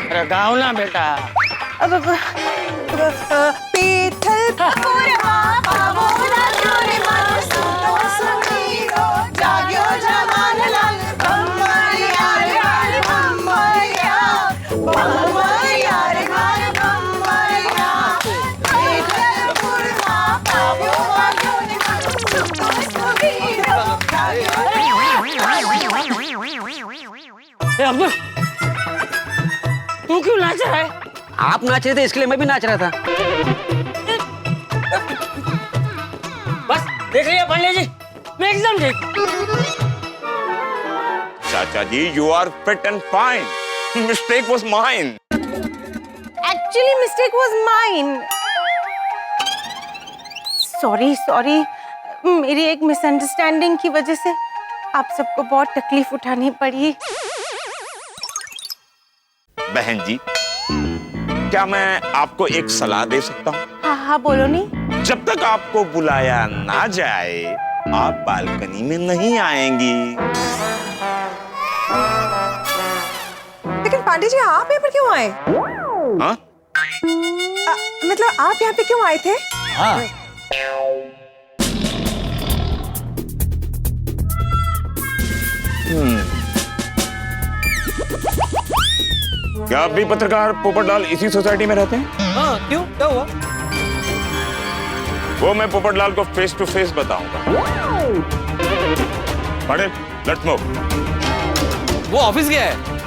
Speaker 4: अरे गाओ ना बेटा।
Speaker 13: अब पीठल पकोरमा पावोला जोरे मन सुनो सुनीरो जाग्यो जवान लाल बम्बैया रे बम्बैया बम्बैया रे बम्बैया पीठल पकोरमा पावोला जोरे मन सुनो सुनीरो
Speaker 4: ए अब्दुल, तू क्यों नाच रहा है?
Speaker 8: आप नाच रहे थे इसके लिए मैं भी नाच रहा था।
Speaker 4: बस देख लिया पांडे जी, मैं एकदम ठीक।
Speaker 12: चाचा जी you are fit and fine, mistake was mine.
Speaker 13: Actually, mistake was mine. Sorry, sorry. मेरी एक मिसअंडरस्टैंडिंग की वजह से आप सबको बहुत तकलीफ उठानी पड़ी।
Speaker 12: बहन जी, क्या मैं आपको एक सलाह दे सकता हूँ?
Speaker 13: हाँ हाँ बोलो नहीं।
Speaker 12: जब तक आपको बुलाया ना जाए आप बालकनी में नहीं आएंगी।
Speaker 13: लेकिन पांडे जी आप यहाँ पर क्यों आए?
Speaker 12: हाँ?
Speaker 13: मतलब आप यहाँ पे क्यों आए थे?
Speaker 6: हाँ
Speaker 12: क्या आप भी पत्रकार पोपटलाल इसी सोसाइटी में रहते हैं?
Speaker 11: हाँ क्यों, क्या हुआ?
Speaker 12: वो मैं पोपटलाल को फेस टू फेस बताऊंगा। पढ़े, लेट्स मूव।
Speaker 11: वो ऑफिस गया है।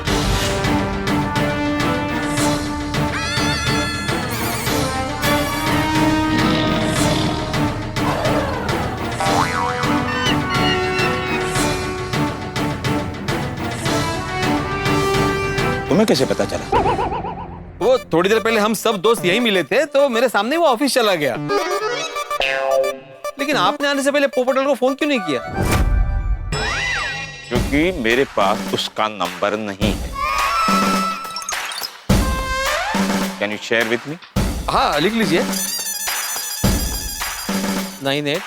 Speaker 12: तुम्हें कैसे पता चला?
Speaker 11: वो थोड़ी देर पहले हम सब दोस्त यहीं मिले थे तो मेरे सामने वो ऑफिस चला गया। लेकिन आपने आने से पहले पोपटलाल को फोन क्यों नहीं किया?
Speaker 12: क्योंकि मेरे पास उसका नंबर नहीं है। Can you share with me?
Speaker 11: हाँ लिख लीजिए। 98।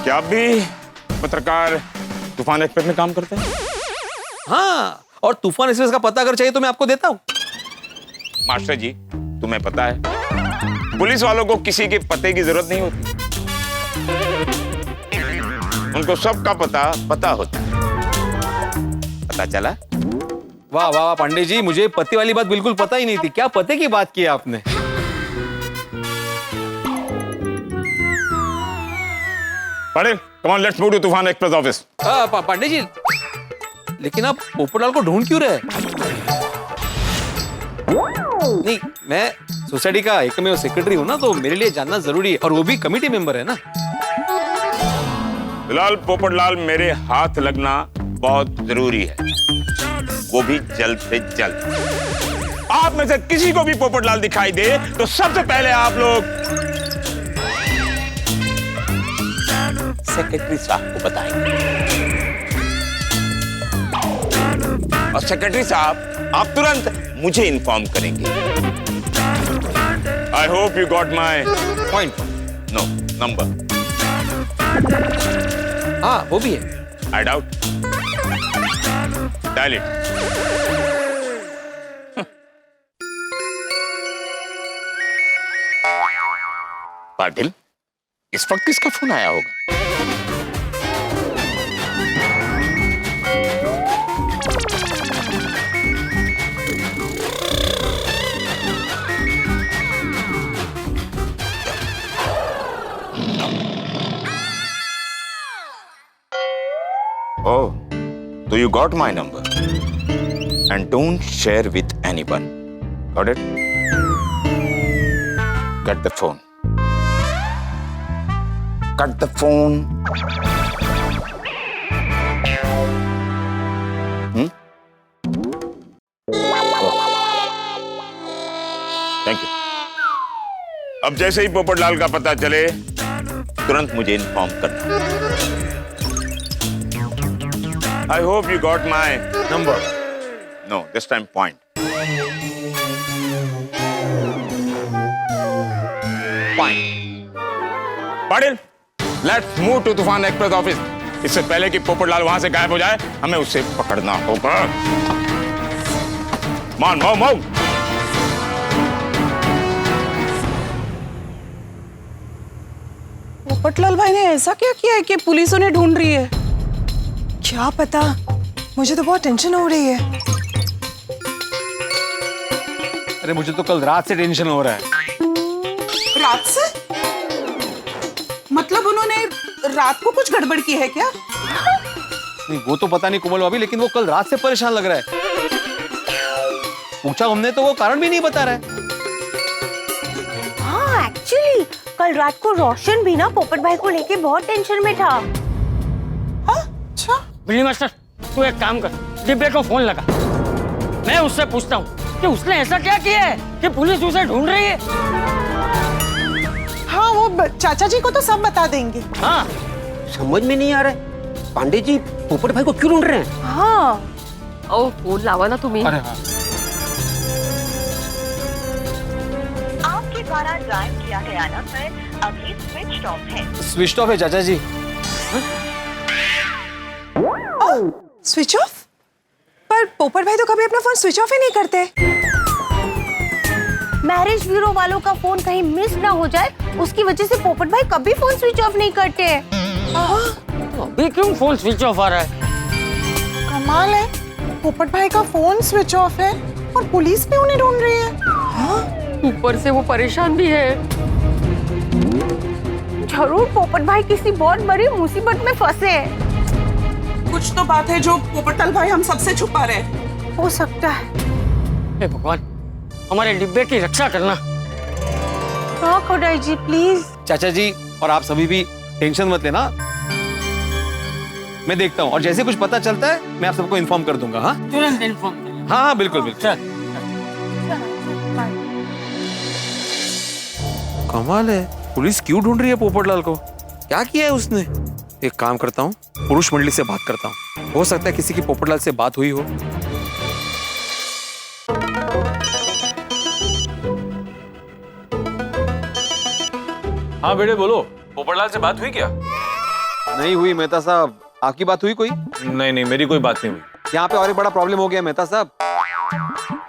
Speaker 12: क्या आप भी पत्रकार तूफान एक्सप्रेस में काम करते हैं?
Speaker 11: हाँ, और तूफान एक्सप्रेस का पता अगर चाहिए तो मैं आपको देता हूँ।
Speaker 12: मास्टर जी, तुम्हें पता है पुलिस वालों को किसी के पते की जरूरत नहीं होती, उनको सबका पता होता है। पता चला?
Speaker 11: वाह वाह वाह पांडे जी, मुझे पति वाली बात बिल्कुल पता ही नहीं थी। क्या पते की बात की है आपने?
Speaker 12: पढ़े, come on let's move to Toofan express office.
Speaker 11: Pandey ji, लेकिन आप पोपटलाल को ढूंढ क्यों रहे? नहीं, मैं सोसाइटी का एकमेव सेक्रेटरी हूँ ना, तो मेरे लिए जानना जरूरी है, और वो भी कमेटी मेंबर है ना।
Speaker 12: फिलहाल पोपटलाल मेरे हाथ लगना बहुत जरूरी है, वो भी जल्द से जल्द। आप में से किसी को भी पोपटलाल दिखाई दे तो सबसे पहले आप लोग सेक्रेटरी साहब को बताएंगे, और सेक्रेटरी साहब आप तुरंत मुझे इन्फॉर्म करेंगे। I hope you got my point. No, number.
Speaker 11: हाँ वो भी है।
Speaker 12: I doubt. Dial it. Patil, इस वक्त किसका फोन आया होगा? Oh, so you got my number. And don't share with anyone. Got it? Cut the phone. Cut the phone. Thank you. अब जैसे ही पोपटलाल का पता चले तुरंत मुझे इन्फॉर्म करना। I hope you got my number. No, this time point. Patil, let's move to Toofan express office. इससे पहले कि पोपटलाल वहां से गायब हो जाए, हमें उसे पकड़ना होगा। मान मूव मूव।
Speaker 13: पोपटलाल भाई ने ऐसा क्या किया है कि पुलिस उन्हें ढूंढ रही है? क्या पता, मुझे तो बहुत टेंशन हो रही है।
Speaker 11: अरे मुझे तो कल रात से टेंशन हो रहा है।
Speaker 13: रात से? मतलब उन्होंने रात को कुछ गड़बड़ की है क्या?
Speaker 11: नहीं, वो तो पता नहीं कोमल भाभी, लेकिन वो कल रात से परेशान लग रहा है। पूछा हमने तो वो कारण भी नहीं बता रहा है।
Speaker 13: हाँ, एक्चुअली कल रात को रोशन भी ना पोपट भाई को लेके बहुत टेंशन में था। अच्छा।
Speaker 4: बिल्ली मास्टर, तू एक काम कर, डिब्बे को फोन लगा। मैं उससे पूछता हूँ कि उसने ऐसा क्या किया है कि पुलिस उसे ढूंढ रही है।
Speaker 13: हाँ, वो चाचा जी को तो सब बता देंगे।
Speaker 4: हाँ,
Speaker 8: समझ में नहीं आ रहा है, पांडे जी पोपट भाई को क्यों ढूंढ रहे हैं?
Speaker 3: हाँ, ओ फोन लावा ना तुम्ही।
Speaker 11: अरे हाँ।
Speaker 14: आपके द्वारा डायल किया गया नंबर अभी स्विच ऑफ है।
Speaker 11: स्विच ऑफ है चाचा जी।
Speaker 13: Switch off? पर पोपट भाई तो कभी अपना फोन स्विच ऑफ ही नहीं करते। मैरिज ब्यूरो वालों का फोन कहीं मिस ना हो जाए, उसकी वजह से पोपट भाई कभी फोन स्विच ऑफ नहीं करते।
Speaker 4: अभी क्यों फोन स्विच ऑफ आ रहा है?
Speaker 13: कमाल है, पोपट भाई का फोन स्विच ऑफ है और पुलिस भी उन्हें ढूंढ रही है।
Speaker 3: ऊपर से वो परेशान भी है।
Speaker 13: जरूर पोपट भाई किसी बहुत बड़ी मुसीबत में फंसे हैं। कुछ तो बात है जो पोपटलाल भाई हम सबसे छुपा रहे हैं। हो सकता है।
Speaker 4: हे भगवान, हमारे डिब्बे की रक्षा करना।
Speaker 13: हाँ खोडाई जी, प्लीज।
Speaker 11: चाचा जी और आप सभी भी टेंशन मत लेना, मैं देखता हूँ और जैसे कुछ पता चलता है मैं आप सबको इन्फॉर्म कर दूंगा। हाँ
Speaker 4: तुरंत इन्फॉर्म कर।
Speaker 11: हाँ हाँ, बिल्कुल बिल्कुल। कमाल है, पुलिस क्यों ढूंढ रही है पोपटलाल को? क्या किया है उसने? एक काम करता हूँ, पुरुष मंडली से बात करता हूँ, हो सकता है किसी की पोपटलाल से बात हुई हो।
Speaker 6: हाँ बेटे बोलो, पोपटलाल से बात हुई क्या?
Speaker 11: नहीं हुई मेहता साहब, आपकी बात हुई कोई?
Speaker 6: नहीं नहीं, मेरी कोई बात नहीं हुई।
Speaker 11: यहाँ पे और एक बड़ा प्रॉब्लम हो गया मेहता साहब।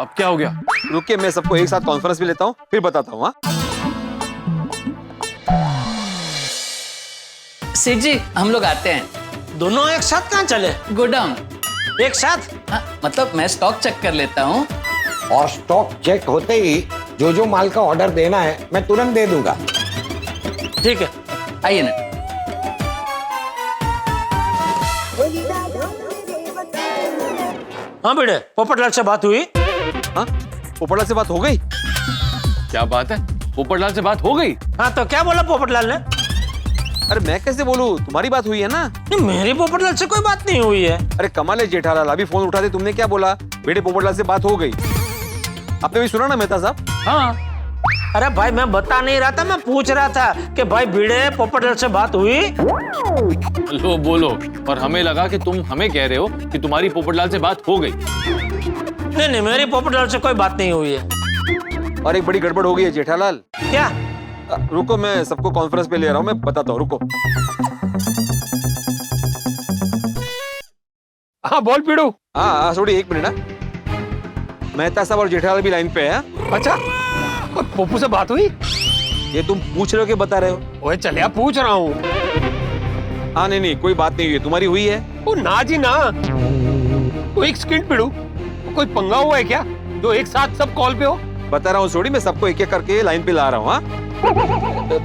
Speaker 6: अब क्या हो गया?
Speaker 11: रुकिए, मैं सबको एक साथ कॉन्फ्रेंस भी लेता हूँ, फिर बताता हूँ। हाँ
Speaker 1: सेठ जी, हम लोग आते हैं।
Speaker 4: दोनों एक साथ कहाँ चले?
Speaker 1: गोडाउन।
Speaker 4: एक साथ?
Speaker 1: हाँ, मतलब मैं स्टॉक चेक कर लेता हूँ।
Speaker 8: और स्टॉक चेक होते ही जो जो माल का ऑर्डर देना है मैं तुरंत दे दूंगा।
Speaker 4: ठीक है,
Speaker 1: आइए ना।
Speaker 4: हाँ बेटे, पोपटलाल से बात हुई?
Speaker 11: हाँ, पोपटलाल से बात हो गई?
Speaker 6: क्या बात है, पोपटलाल से बात हो गई?
Speaker 4: हाँ, तो क्या बोला पोपटलाल ने?
Speaker 11: अरे मैं कैसे बोलूं, तुम्हारी बात हुई है ना।
Speaker 4: नहीं, मेरी पोपटलाल से कोई बात नहीं हुई है।
Speaker 11: अरे कमाल है जेठालाल, अभी फोन उठाते तुमने क्या बोला? बेटे पोपटलाल से बात हो गई। आपने भी सुना ना मेहता साहब?
Speaker 4: हाँ। अरे भाई, मैं बता नहीं रहा था, मैं पूछ रहा था कि भाई भिड़े पोपटलाल से बात हुई?
Speaker 6: लो बोलो, और हमें लगा कि तुम हमें कह रहे हो कि तुम्हारी पोपटलाल से बात हो गई।
Speaker 4: नहीं नहीं, मेरी पोपटलाल से कोई बात नहीं हुई है।
Speaker 11: और एक बड़ी गड़बड़ हो गई है जेठालाल।
Speaker 4: क्या?
Speaker 11: रुको, मैं सबको कॉन्फ्रेंस पे ले रहा हूँ, मैं बताता हूँ, रुको।
Speaker 5: हाँ बोल पीड़ू।
Speaker 11: हाँ छोड़ी, एक मिनट। मेहता साहब और जेठालाल भी लाइन पे है।
Speaker 5: अच्छा, और पप्पू से बात हुई?
Speaker 11: ये तुम पूछ रहे हो कि बता रहे हो?
Speaker 5: ओए चल यार, पूछ रहा हूँ।
Speaker 11: हाँ नहीं नहीं, कोई बात नहीं हुई है। तुम्हारी हुई है?
Speaker 5: ओ ना जी ना। तो एक सेकंड पीड़ू, कोई पंगा हुआ है क्या जो एक साथ सब कॉल पे हो?
Speaker 11: बता रहा हूँ, छोड़ी, मैं सबको एक एक करके लाइन पे ला रहा हूँ। हाँ,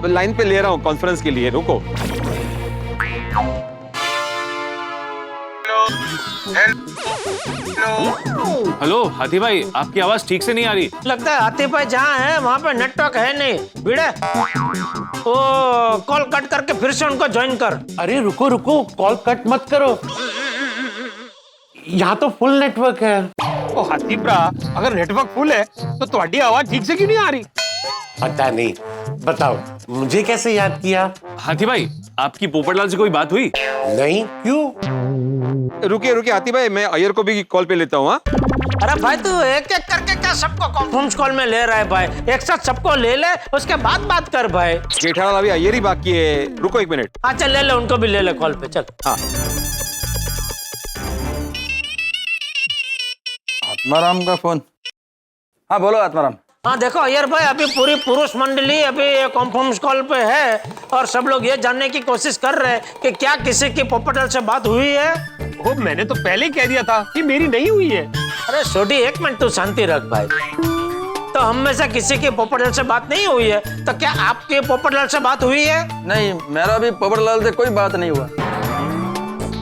Speaker 11: लाइन पे ले रहा हूँ कॉन्फ्रेंस के लिए, रुको।
Speaker 6: हेलो हाथी भाई, आपकी आवाज ठीक से नहीं आ रही।
Speaker 4: लगता है हाथी भाई जहाँ है वहाँ पे नेटवर्क है नहीं। भिड़े, ओ कॉल कट करके फिर से उनको ज्वाइन कर।
Speaker 7: अरे रुको रुको, कॉल कट मत करो, यहाँ तो फुल नेटवर्क है।
Speaker 5: ओ हाथी भरा, अगर नेटवर्क फुल है तो तुम्हारी आवाज ठीक से क्यों नहीं आ रही?
Speaker 7: पता नहीं, बताओ मुझे कैसे याद किया?
Speaker 6: हाथी भाई, आपकी पोपटलाल से कोई बात हुई?
Speaker 7: नहीं, क्यों?
Speaker 11: रुकिए रुकिए हाथी भाई, मैं अय्यर को भी कॉल पे लेता हूँ।
Speaker 4: अरे भाई तू एक एक करके क्या सबको कॉन्फ्रेंस कॉल में ले रहा है भाई? एक साथ सबको ले ले, उसके बाद बात कर भाई।
Speaker 11: जेठालाल अभी अय्यर ही बाकी है, रुको 1 मिनट।
Speaker 4: हाँ चल ले ले, उनको भी ले ले कॉल पे, चल।
Speaker 11: हाँ
Speaker 15: आत्माराम का फोन। हाँ बोलो आत्माराम।
Speaker 4: हाँ देखो अय्यर भाई, अभी पूरी पुरुष मंडली अभी कॉन्फ्रेंस कॉल पे है और सब लोग ये जानने की कोशिश कर रहे हैं कि क्या किसी की पोपटलाल से बात हुई है।
Speaker 5: ओ मैंने तो पहले ही कह दिया था कि मेरी नहीं हुई है।
Speaker 4: अरे छोटी, 1 मिनट तू शांति रख भाई। तो हम में से किसी की पोपटलाल से बात नहीं हुई है, तो क्या आपके पोपटलाल से बात हुई है?
Speaker 15: नहीं, मेरा भी पोपटलाल से कोई बात नहीं हुआ।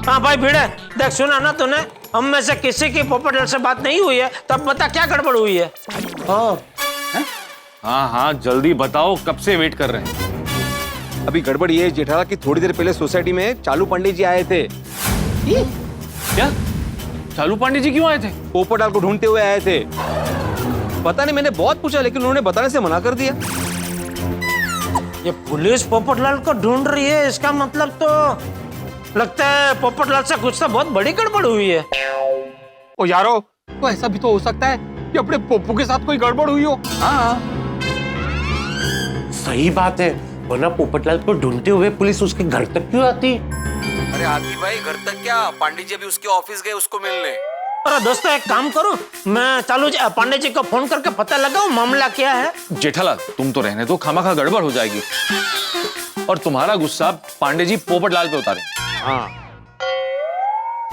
Speaker 4: हाँ भाई भिड़े, देख सुना ना तूने, हम में से किसी की पोपटलाल से बात नहीं हुई है, तब बता क्या गड़बड़ हुई है।
Speaker 6: हाँ हाँ जल्दी बताओ, कब से वेट कर रहे हैं।
Speaker 11: अभी गड़बड़ ये है जेठालाल की थोड़ी देर पहले सोसाइटी में चालू पांडे जी आए थे।
Speaker 6: क्या? चालू पांडे जी क्यों आए थे?
Speaker 11: पोपटलाल को ढूंढते हुए आए थे। पता नहीं, मैंने बहुत पूछा लेकिन उन्होंने बताने से मना कर दिया।
Speaker 4: ये पुलिस पोपटलाल को ढूंढ रही है, इसका मतलब तो लगता है पोपटलाल से कुछ तो बहुत बड़ी गड़बड़ हुई है।
Speaker 5: ओ यारो, तो ऐसा भी तो हो सकता है कि अपने पप्पू के साथ कोई गड़बड़ हुई हो।
Speaker 15: हाँ
Speaker 7: सही बात है, वरना पोपटलाल को ढूंढते हुए पुलिस उसके घर तक क्यों आती?
Speaker 11: अरे हाथी भाई, घर तक क्या, पांडे जी अभी उसके ऑफिस गए उसको मिलने।
Speaker 4: अरे दोस्तों एक काम करो, मैं पांडे जी को फोन करके पता लगाओ मामला क्या है।
Speaker 6: जेठालाल तुम तो रहने दो, खामखा गड़बड़ हो जाएगी। और तुम्हारा गुस्सा पांडे जी पोपटलाल पे उतारे।
Speaker 11: हाँ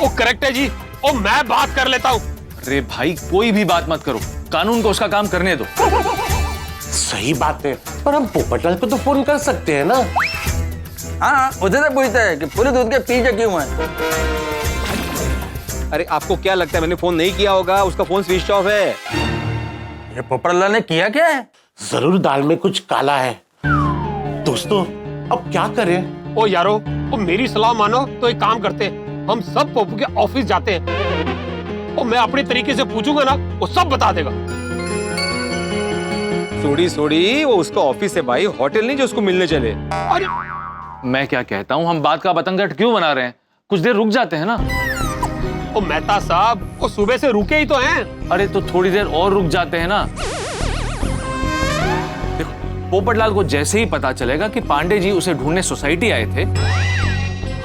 Speaker 5: ओ करेक्ट है जी, ओ मैं बात कर लेता हूँ।
Speaker 6: अरे भाई कोई भी बात मत करो, कानून को उसका काम करने दो।
Speaker 7: सही बात है, पर हम पोपटलाल को तो फोन कर सकते हैं ना।
Speaker 15: हाँ, उधर से पूछते हैं कि पूरे दूध के पीछे क्यों है।
Speaker 11: अरे आपको क्या लगता है मैंने फोन नहीं किया होगा? उसका फोन स्विच ऑफ है।
Speaker 15: ये पोपटलाल ने किया क्या है?
Speaker 7: जरूर दाल में कुछ काला है। दोस्तों अब क्या करें?
Speaker 5: ओ यारो, ओ मेरी सलाह मानो तो एक काम करते हैं, हम सब पप्पू के ऑफिस जाते हैं। ओ मैं अपने तरीके से पूछूंगा ना, वो सब बता देगा।
Speaker 11: सोड़ी वो उसका ऑफिस है भाई, होटल नहीं जो उसको मिलने चले।
Speaker 5: अरे
Speaker 6: मैं क्या कहता हूँ, हम बात का बतंगड़ क्यों बना रहे हैं? कुछ देर रुक जाते हैं ना।
Speaker 5: ओ मेहता साहब, वो सुबह से रुके ही तो हैं।
Speaker 6: अरे तो थोड़ी देर और रुक जाते हैं ना। देखो पोपटलाल को जैसे ही पता चलेगा कि पांडे जी उसे ढूंढने सोसाइटी आए थे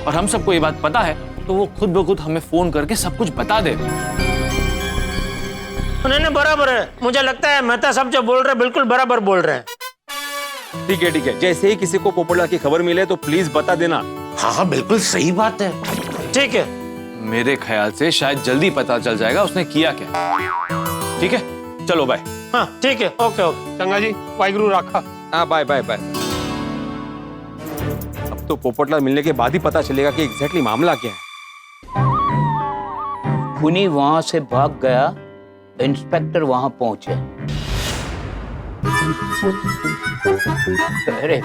Speaker 6: और हम सबको ये बात पता है, तो वो खुद ब खुद हमें फोन करके सब कुछ बता दे।
Speaker 4: नहीं बराबर है, मुझे लगता है मेहता साहब जो बोल रहे हैं बिल्कुल बराबर बोल रहे हैं।
Speaker 11: ठीक है, जैसे ही किसी को पोपटलाल की खबर मिले तो प्लीज बता देना।
Speaker 7: हाँ बिल्कुल सही बात है।
Speaker 4: ठीक है,
Speaker 6: मेरे ख्याल से शायद जल्दी पता चल जाएगा उसने किया क्या। ठीक है, चलो बाय।
Speaker 4: हाँ ठीक है, ओके ओके।
Speaker 5: चंगा जी, वाहिगुरु राखा।
Speaker 11: हाँ बाय। अब तो पोपटलाल मिलने के बाद ही पता चलेगा कि एग्जैक्टली मामला क्या है।
Speaker 1: खुनी वहां से भाग गया, इंस्पेक्टर वहां पहुंचे। अरे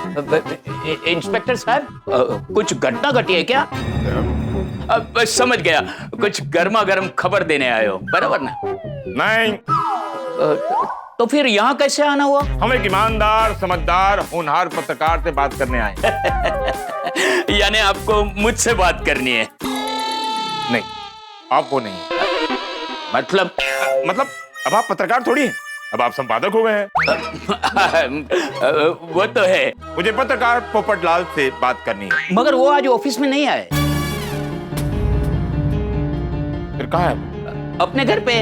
Speaker 1: इंस्पेक्टर साहब, कुछ घटना घटी है क्या? अब समझ गया, कुछ गर्मा गर्म खबर देने आए हो, बराबर ना?
Speaker 12: नहीं।
Speaker 1: तो फिर यहाँ कैसे आना हुआ?
Speaker 12: हम एक ईमानदार, समझदार, होनहार पत्रकार से बात करने आए।
Speaker 1: यानी आपको मुझसे बात करनी है?
Speaker 12: नहीं, आपको नहीं।
Speaker 1: मतलब
Speaker 12: अब आप पत्रकार थोड़ी हैं, अब आप संपादक हो गए हैं।
Speaker 1: वो तो है।
Speaker 12: मुझे पत्रकार पोपटलाल से बात करनी है।
Speaker 1: मगर वो आज ऑफिस में नहीं आए।
Speaker 12: फिर कहाँ है?
Speaker 1: अपने घर पे।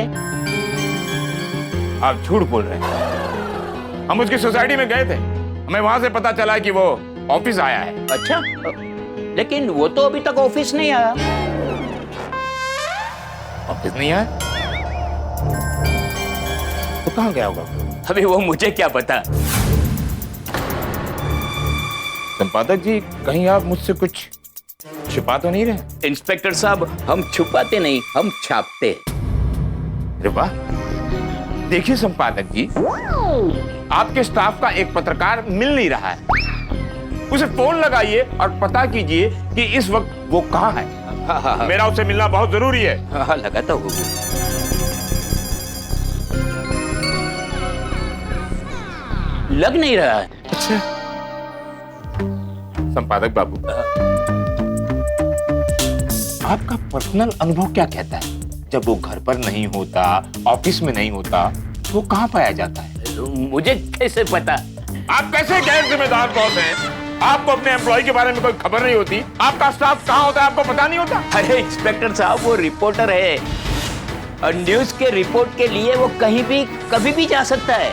Speaker 12: आप झूठ बोल रहे हैं। हम उसकी सोसाइटी में गए थे, हमें वहां से पता चला कि वो ऑफिस आया है।
Speaker 1: अच्छा, लेकिन वो तो अभी तक ऑफिस नहीं आया।
Speaker 12: ऑफिस नहीं आया तो कहाँ गया होगा?
Speaker 1: अभी वो मुझे क्या पता।
Speaker 12: संपादक जी, कहीं आप मुझसे कुछ छिपा तो नहीं रहे?
Speaker 1: इंस्पेक्टर साहब, हम छुपाते नहीं, हम छापते।
Speaker 12: अरे वाह! देखिए संपादक जी, आपके स्टाफ का एक पत्रकार मिल नहीं रहा है। उसे फोन लगाइए और पता कीजिए कि इस वक्त वो कहाँ है। मेरा उससे मिलना बहुत जरूरी है।
Speaker 1: हाँ, लगाता हूँ। लग नहीं रहा है।
Speaker 12: अच्छा संपादक बाबू, आपका पर्सनल अनुभव क्या कहता है? जब वो घर पर नहीं होता, ऑफिस में नहीं होता, वो कहाँ पाया जाता है?
Speaker 1: मुझे कैसे पता?
Speaker 12: आप कैसे गैर जिम्मेदार बॉस हैं? आपको अपने एम्प्लॉय के बारे में कोई खबर नहीं होती? आपका स्टाफ कहाँ होता है आपको पता नहीं होता?
Speaker 1: अरे इंस्पेक्टर साहब, वो रिपोर्टर है और न्यूज के रिपोर्ट के लिए वो कहीं भी कभी भी जा सकता है।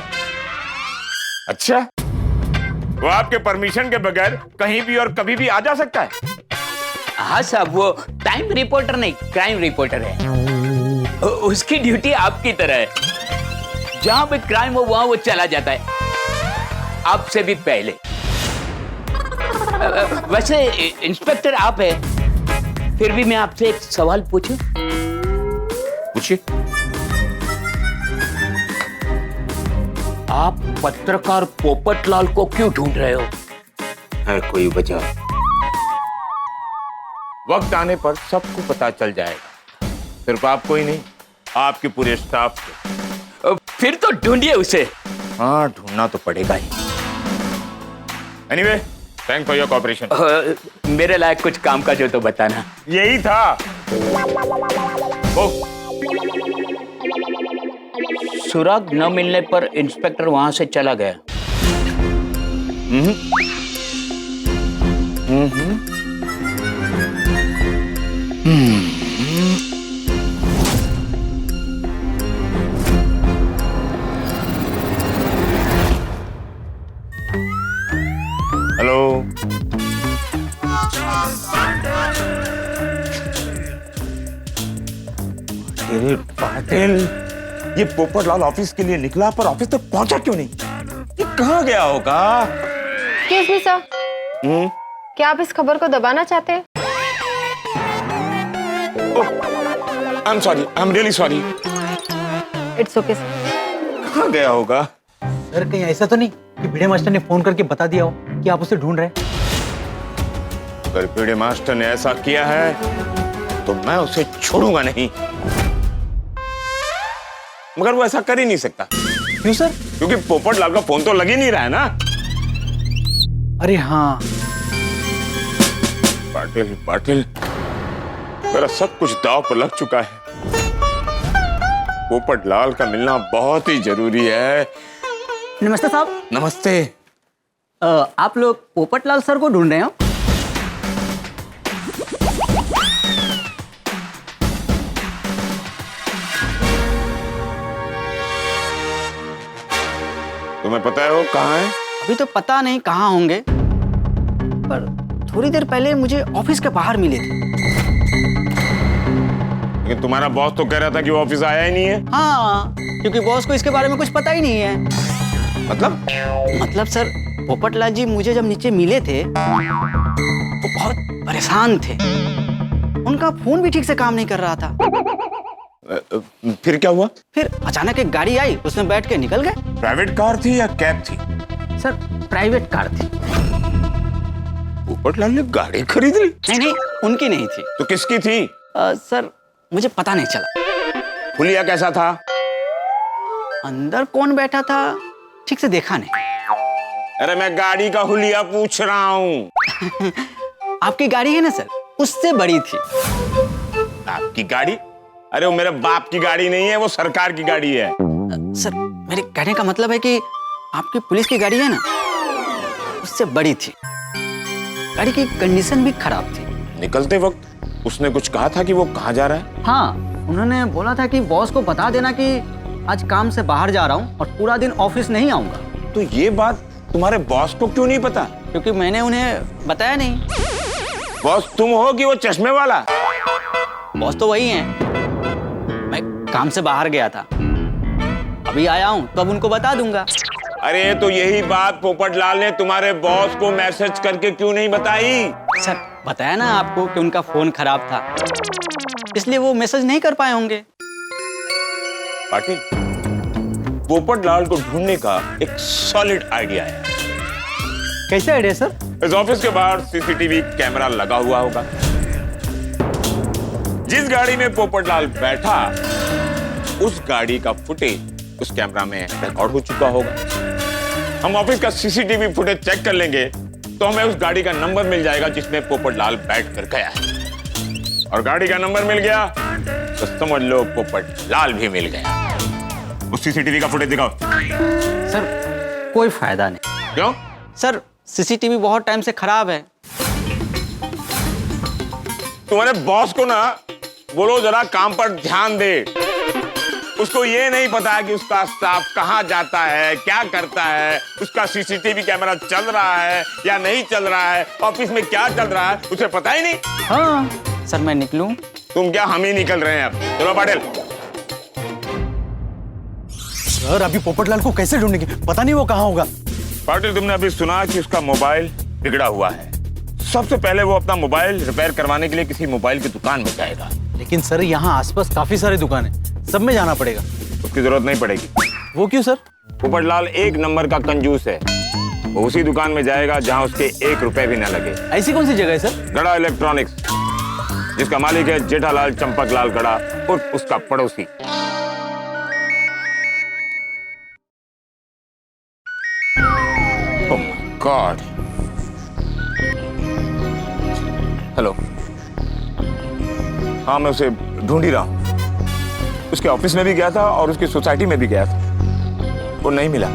Speaker 12: अच्छा, वो आपके परमिशन के बगैर कहीं भी और कभी भी आ जा सकता है?
Speaker 1: हाँ साहब, वो टाइम रिपोर्टर नहीं, क्राइम रिपोर्टर है। उसकी ड्यूटी आपकी तरह है। जहां पे क्राइम हो वहां वो चला जाता है, आपसे भी पहले। वैसे इंस्पेक्टर आप है, फिर भी मैं आपसे एक सवाल पूछूं?
Speaker 12: पूछिए।
Speaker 1: आप पत्रकार पोपटलाल को क्यों ढूंढ रहे हो? है कोई वजह?
Speaker 12: वक्त आने पर सबको पता चल जाएगा, सिर्फ आपको ही नहीं, आपके पूरे स्टाफ को।
Speaker 1: फिर तो ढूंढिए उसे।
Speaker 12: हाँ, ढूंढना तो पड़ेगा ही। Anyway, thank for your cooperation.
Speaker 1: मेरे लायक कुछ काम का जो तो बताना।
Speaker 12: यही था। ओ,
Speaker 1: सुराग न मिलने पर इंस्पेक्टर वहां से चला गया।
Speaker 12: हेलो। अरे पाटिल, ये पोपटलाल ऑफिस के लिए निकला पर ऑफिस तक पहुंचा क्यों नहीं? ये कहाँ गया होगा?
Speaker 3: एक्सक्यूज मी सर, क्या आप इस खबर को दबाना चाहते हैं?
Speaker 12: आई am sorry, I am really sorry.
Speaker 3: It's okay sir.
Speaker 12: कहाँ गया होगा?
Speaker 16: सर कहीं ऐसा तो नहीं कि भिड़े मास्टर ने फोन करके बता दिया हो कि आप उसे ढूंढ रहे हैं?
Speaker 12: अगर भिड़े मास्टर ने ऐसा किया है तो मैं उसे छोड़ूंगा नहीं, मगर वो ऐसा कर ही नहीं सकता।
Speaker 16: क्यों सर?
Speaker 12: क्योंकि पोपटलाल का फोन तो लग ही नहीं रहा है ना।
Speaker 16: अरे हाँ
Speaker 12: पाटिल, पाटिल, मेरा सब कुछ दांव पर लग चुका है। पोपटलाल का मिलना बहुत ही जरूरी है।
Speaker 15: नमस्ते साहब।
Speaker 12: नमस्ते।
Speaker 15: आप लोग पोपटलाल सर को ढूंढ रहे हो?
Speaker 12: तुम्हें पता है वो कहाँ है?
Speaker 15: अभी तो पता नहीं कहाँ होंगे, पर थोड़ी देर पहले मुझे ऑफिस के बाहर मिले थे।
Speaker 12: लेकिन तुम्हारा बॉस तो कह रहा था कि वो ऑफिस आया ही नहीं है।
Speaker 15: हाँ, क्योंकि बॉस को इसके बारे में कुछ पता ही नहीं है। मतलब सर, पोपटलाल जी मुझे जब नीचे मिले थे वो बहुत परेशान थे। उनका फोन भी ठीक से काम नहीं कर रहा था।
Speaker 12: फिर क्या हुआ?
Speaker 15: फिर अचानक एक गाड़ी आई, उसमें बैठ के निकल गए।
Speaker 12: प्राइवेट कार थी या कैब थी?
Speaker 15: सर प्राइवेट कार थी।
Speaker 12: पोपटलाल ने गाड़ी खरीद ली?
Speaker 15: नहीं, उनकी नहीं थी।
Speaker 12: तो किसकी थी?
Speaker 15: सर मुझे पता नहीं चला।
Speaker 12: हुलिया कैसा था?
Speaker 15: अंदर कौन बैठा था ठीक से देखा नहीं।
Speaker 12: अरे मैं गाड़ी का हुलिया पूछ रहा हूँ।
Speaker 15: आपकी गाड़ी है ना सर, उससे बड़ी थी।
Speaker 12: आपकी गाड़ी? अरे वो मेरे बाप की गाड़ी नहीं है, वो सरकार की गाड़ी है।
Speaker 15: सर मेरे कहने का मतलब है कि आपकी पुलिस की गाड़ी है ना, उससे बड़ी थी। गाड़ी की कंडीशन भी खराब थी।
Speaker 12: निकलते वक्त उसने कुछ कहा था कि वो कहाँ जा रहा है?
Speaker 15: हाँ, उन्होंने बोला था कि बॉस को बता देना कि आज काम से बाहर जा रहा हूँ और पूरा दिन ऑफिस नहीं आऊंगा।
Speaker 12: तो ये बात तुम्हारे बॉस को क्यों नहीं पता?
Speaker 15: क्योंकि मैंने उन्हें बताया नहीं।
Speaker 12: बॉस तुम हो कि वो चश्मे वाला?
Speaker 15: बॉस तो वही है। मैं काम से बाहर गया था, अभी आया हूँ तो अब उनको बता दूंगा।
Speaker 12: अरे तो यही बात पोपटलाल ने तुम्हारे बॉस को मैसेज करके क्यों नहीं बताई?
Speaker 15: सर बताया ना आपको कि उनका फोन खराब था, इसलिए वो मैसेज नहीं कर पाए होंगे।
Speaker 12: पाटिल, पोपट लाल को ढूंढने का एक सॉलिड आइडिया है।
Speaker 16: कैसे आइडिया सर?
Speaker 12: इस ऑफिस के बाहर सीसीटीवी कैमरा लगा हुआ होगा। जिस गाड़ी में पोपट लाल बैठा, उस गाड़ी का फुटेज उस कैमरा में रिकॉर्ड हो चुका होगा। हम ऑफिस का सीसीटीवी फुटेज चेक कर लेंगे तो हमें उस गाड़ी का नंबर मिल जाएगा जिसमें पोपट लाल बैठ कर गया है। और गाड़ी का नंबर मिल गया तो समझ लो पोपट लाल भी मिल गया। उस सीसीटीवी का फुटेज दिखाओ।
Speaker 15: सर कोई फायदा नहीं।
Speaker 12: क्यों?
Speaker 15: सर सीसीटीवी बहुत टाइम से खराब है।
Speaker 12: तुम्हारे बॉस को ना बोलो जरा काम पर ध्यान दे। उसको ये नहीं पता है कि उसका स्टाफ कहाँ जाता है, क्या करता है, उसका सीसीटीवी कैमरा चल रहा है या नहीं चल रहा है, ऑफिस में क्या चल रहा है, उसे पता ही नहीं।
Speaker 15: हाँ सर, मैं निकलूं?
Speaker 12: तुम क्या, हम ही निकल रहे हैं अब। चलो पाटिल।
Speaker 16: सर अभी पोपटलाल को कैसे ढूंढेंगे? पता नहीं वो कहाँ होगा।
Speaker 12: पाटिल, तुमने अभी सुना कि उसका मोबाइल बिगड़ा हुआ है। सबसे पहले वो अपना मोबाइल रिपेयर करवाने के लिए किसी मोबाइल की दुकान में जाएगा।
Speaker 16: लेकिन सर यहाँ आसपास काफी सारे दुकान है, सब में जाना पड़ेगा।
Speaker 12: उसकी जरूरत नहीं पड़ेगी।
Speaker 16: वो क्यों सर?
Speaker 12: पोपट लाल एक नंबर का कंजूस है। वो उसी दुकान में जाएगा जहां उसके 1 रुपए भी ना लगे।
Speaker 16: ऐसी कौन सी जगह है सर?
Speaker 12: गड़ा इलेक्ट्रॉनिक्स, जिसका मालिक है जेठालाल चंपकलाल गड़ा और उसका पड़ोसी। ओह माय गॉड। हेलो, हाँ मैं उसे ढूंढ ही रहा हूं। उसके ऑफिस में भी गया था और उसकी सोसाइटी में भी गया था, वो नहीं मिला।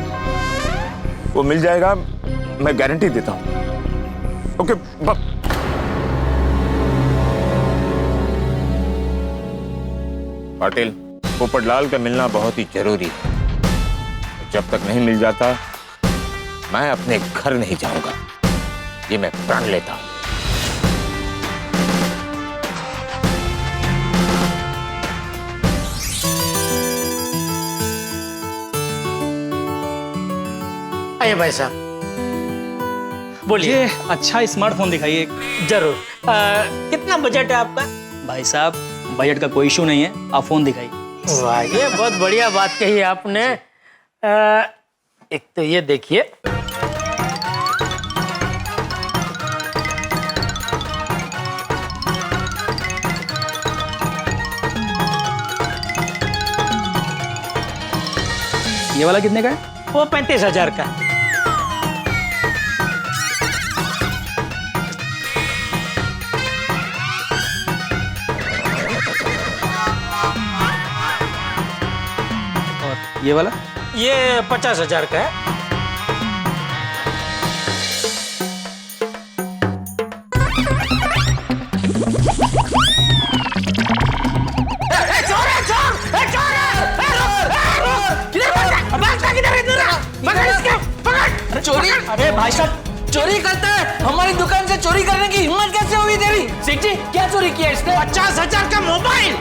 Speaker 12: वो मिल जाएगा, मैं गारंटी देता हूं। ओके पाटिल, पोपटलाल का मिलना बहुत ही जरूरी है। जब तक नहीं मिल जाता मैं अपने घर नहीं जाऊंगा, ये मैं प्रण लेता हूं।
Speaker 4: आइए भाई साहब, बोलिए।
Speaker 15: अच्छा स्मार्टफोन दिखाइए।
Speaker 4: जरूर। कितना बजट है आपका?
Speaker 15: भाई साहब बजट का कोई इशू नहीं है, आप फोन दिखाइए।
Speaker 4: वाह, ये बहुत बढ़िया बात कही आपने। एक तो ये देखिए,
Speaker 15: ये वाला कितने का है?
Speaker 4: वो 35,000 का।
Speaker 15: और ये वाला?
Speaker 4: ये 50,000 का है।
Speaker 15: चोरी? अरे भाई साहब चोरी करता है, हमारी दुकान से चोरी करने की हिम्मत कैसे हुई तेरी? सेठ जी क्या चोरी किया इसने?
Speaker 4: 50,000 का मोबाइल।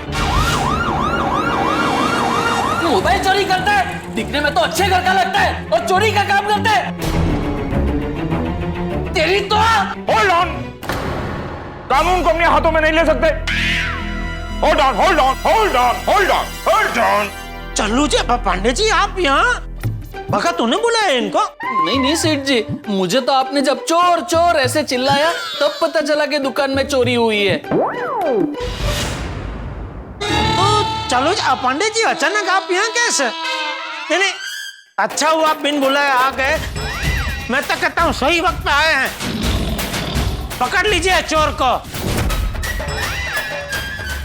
Speaker 15: मोबाइल चोरी करता है? दिखने में तो अच्छे घर का लगता है और चोरी का काम करता है। तेरी तो
Speaker 12: होल्ड ऑन, कानून को अपने हाथों में नहीं ले सकते। Hold on, hold on, hold on, hold on, hold on.
Speaker 4: चलू जी, पांडे जी आप यहाँ भगा तूने बुलाया इनको?
Speaker 15: नहीं नहीं सेठ जी, मुझे तो आपने जब चोर चोर ऐसे चिल्लाया तब पता चला कि दुकान में चोरी हुई है।
Speaker 4: तो चलो जी, पांडे जी अचानक आप यहाँ कैसे? नहीं, अच्छा हुआ आप बिन बुलाए आ गए। मैं तो कहता हूँ सही वक्त पे आए हैं। पकड़ लीजिए चोर को।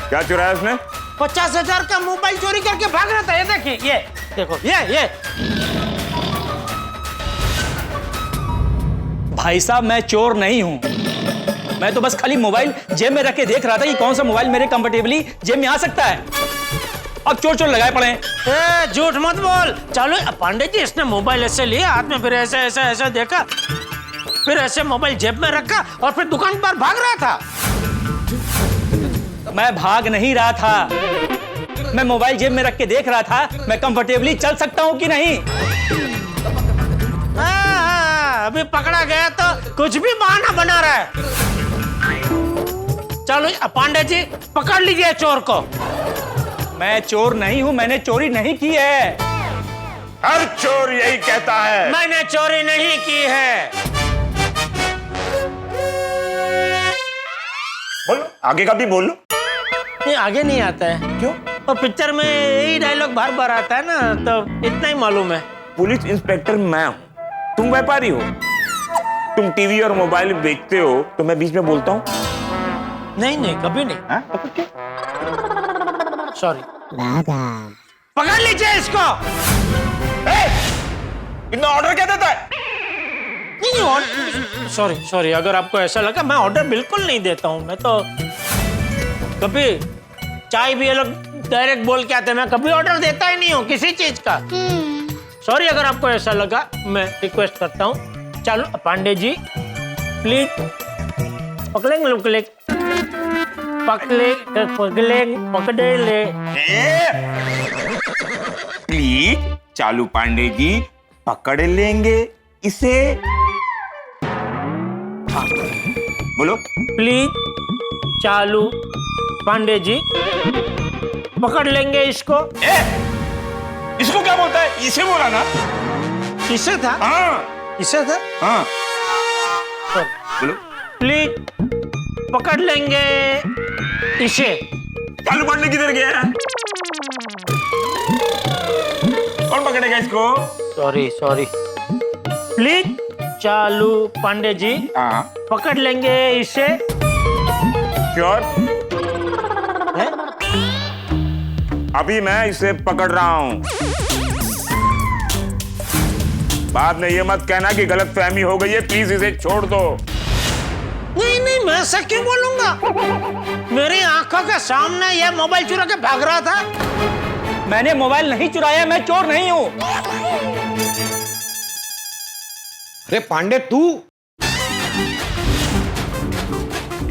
Speaker 12: क्या चुराया उसने?
Speaker 4: 50,000 का मोबाइल चोरी करके भाग रहा था। ये देखिए, ये देखो, ये
Speaker 15: भाई साहब मैं चोर नहीं हूं, मैं तो बस खाली मोबाइल जेब में रख के देख रहा था कि कौन सा मोबाइल मेरे कंफर्टेबली जेब में आ सकता है। अब चोर चोर लगाए पड़े हैं।
Speaker 4: झूठ मत बोल। चलो पांडे जी, इसने मोबाइल ऐसे लिया हाथ में, फिर ऐसे ऐसे ऐसे देखा, फिर ऐसे मोबाइल जेब में रखा और फिर दुकान पर भाग रहा था।
Speaker 15: मैं भाग नहीं रहा था, मैं मोबाइल जेब में रख के देख रहा था मैं कंफर्टेबली चल सकता हूं कि नहीं।
Speaker 4: अभी पकड़ा गया तो कुछ भी बहाना बना रहा है। चलो पांडे जी पकड़ लीजिए चोर को।
Speaker 15: मैं चोर नहीं हूँ, मैंने चोरी नहीं की है।
Speaker 12: हर चोर यही कहता है।
Speaker 4: मैंने चोरी नहीं की है।
Speaker 12: बोलो, आगे का भी बोलो।
Speaker 4: नहीं, आगे नहीं आता है।
Speaker 12: क्यों?
Speaker 4: और पिक्चर में यही डायलॉग बार बार आता है ना, तो इतना ही मालूम है।
Speaker 12: पुलिस इंस्पेक्टर मैं हूँ, तुम व्यापारी हो। तुम टीवी और मोबाइल बेचते हो तो मैं बीच में बोलता हूँ?
Speaker 4: नहीं नहीं, कभी नहीं। सॉरी। पकड़ लीजिए इसको।
Speaker 12: इतना ऑर्डर क्या देता है?
Speaker 4: नहीं, सॉरी सॉरी, अगर आपको ऐसा लगा, मैं ऑर्डर बिल्कुल नहीं देता हूँ। मैं तो कभी चाय भी ये लोग डायरेक्ट बोल के आते हैं, मैं कभी ऑर्डर देता ही नहीं हूँ किसी चीज का। सॉरी अगर आपको ऐसा लगा, मैं रिक्वेस्ट करता हूँ। चलो पांडे जी प्लीज पकड़े ले।
Speaker 12: प्लीज चालू पांडे जी पकड़ लेंगे इसे। हाँ, बोलो।
Speaker 4: प्लीज चालू पांडे जी पकड़ लेंगे इसको।
Speaker 12: इसको क्या बोलता है? इसे बोला ना।
Speaker 4: इसे था?
Speaker 12: हाँ
Speaker 4: इसे था।
Speaker 12: हाँ बोलो।
Speaker 4: प्लीज पकड़ लेंगे इसे।
Speaker 12: चालू पांडे किधर गया है? कौन पकड़ेगा इसको?
Speaker 4: Sorry sorry. प्लीज चालू पांडे जी पकड़ लेंगे इसे।
Speaker 12: श्योर? अभी मैं इसे पकड़ रहा हूं। बाद में ये मत कहना कि गलत फहमी हो गई है। प्लीज इसे छोड़ दो।
Speaker 4: नहीं नहीं, मैं ऐसा क्यों बोलूंगा? मेरी आंखों के सामने ये मोबाइल चुरा के भाग रहा था।
Speaker 15: मैंने मोबाइल नहीं चुराया, मैं चोर नहीं हूँ।
Speaker 8: अरे पांडे तू?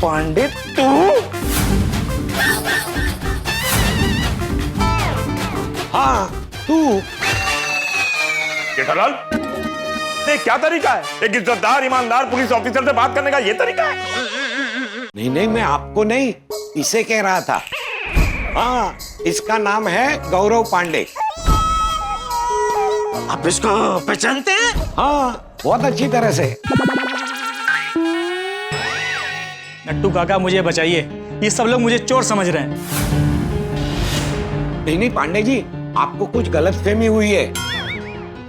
Speaker 12: पांडे तू?
Speaker 8: हाँ तू।
Speaker 12: जेठालाल, ये क्या तरीका है? एक इज्जतदार ईमानदार पुलिस ऑफिसर से बात करने का ये तरीका है?
Speaker 8: नहीं नहीं, मैं आपको नहीं, इसे कह रहा था। हाँ, इसका नाम है गौरव पांडे।
Speaker 4: आप इसको पहचानते हैं?
Speaker 8: हाँ, बहुत अच्छी तरह से।
Speaker 15: नट्टू काका मुझे बचाइए, ये सब लोग मुझे चोर समझ रहे हैं।
Speaker 8: नहीं नहीं पांडे जी, आपको कुछ गलतफहमी हुई है,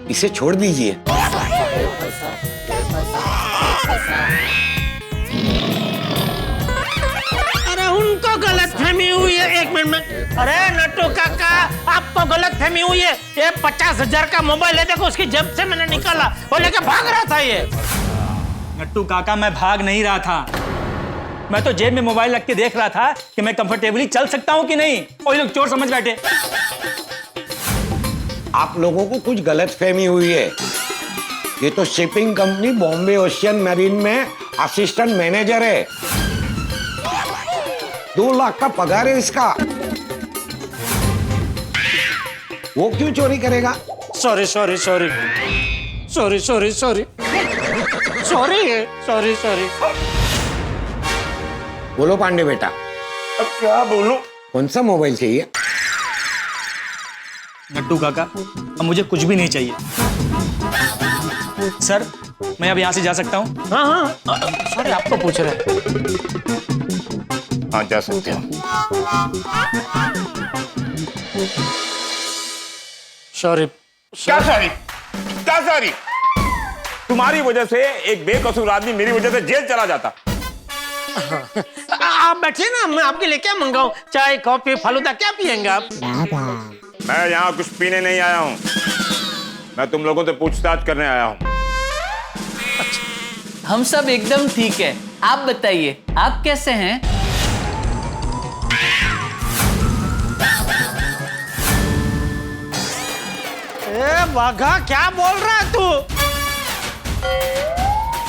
Speaker 8: इसे छोड़ दीजिए।
Speaker 4: अरे उनको गलतफहमी हुई है। एक मिनट में। अरे नट्टू काका, आपको गलतफहमी हुई है। ये 50,000 का मोबाइल है, देखो उसकी जेब से मैंने निकाला, वो लेके भाग रहा था ये।
Speaker 15: नट्टू काका मैं भाग नहीं रहा था, मैं तो जेब में मोबाइल रख के देख रहा था कि मैं कंफर्टेबली चल सकता हूँ कि नहीं। और ये लोग चोर समझ बैठे।
Speaker 8: आप लोगों को कुछ गलतफहमी हुई है। ये तो shipping company Bombay ocean marine में असिस्टेंट मैनेजर है। 2 लाख का पगार है इसका। वो क्यों चोरी करेगा?
Speaker 4: Sorry sorry sorry sorry sorry sorry sorry sorry sorry.
Speaker 8: बोलो पांडे बेटा।
Speaker 12: अब क्या बोलूं?
Speaker 8: कौन सा मोबाइल चाहिए?
Speaker 15: नट्टू काका, अब मुझे कुछ भी नहीं चाहिए। सर, मैं अब यहाँ से जा सकता हूँ?
Speaker 4: हाँ हाँ, सॉरी आपको पूछ रहे हैं।
Speaker 12: हाँ जा सकते हो।
Speaker 4: सॉरी।
Speaker 12: क्या सॉरी? क्या सॉरी? तुम्हारी वजह से एक बेकसूर आदमी मेरी वजह से जेल चला जाता।
Speaker 4: आप बैठिए ना, मैं आपके लिए क्या मंगाऊं? चाय, कॉफी, फालूदा, क्या पियेंगे आप?
Speaker 12: मैं यहाँ कुछ पीने नहीं आया हूँ, मैं तुम लोगों से पूछताछ करने आया हूँ।
Speaker 1: हम सब एकदम ठीक है, आप बताइए आप कैसे हैं?
Speaker 4: ए बाघा, क्या बोल रहा है तू?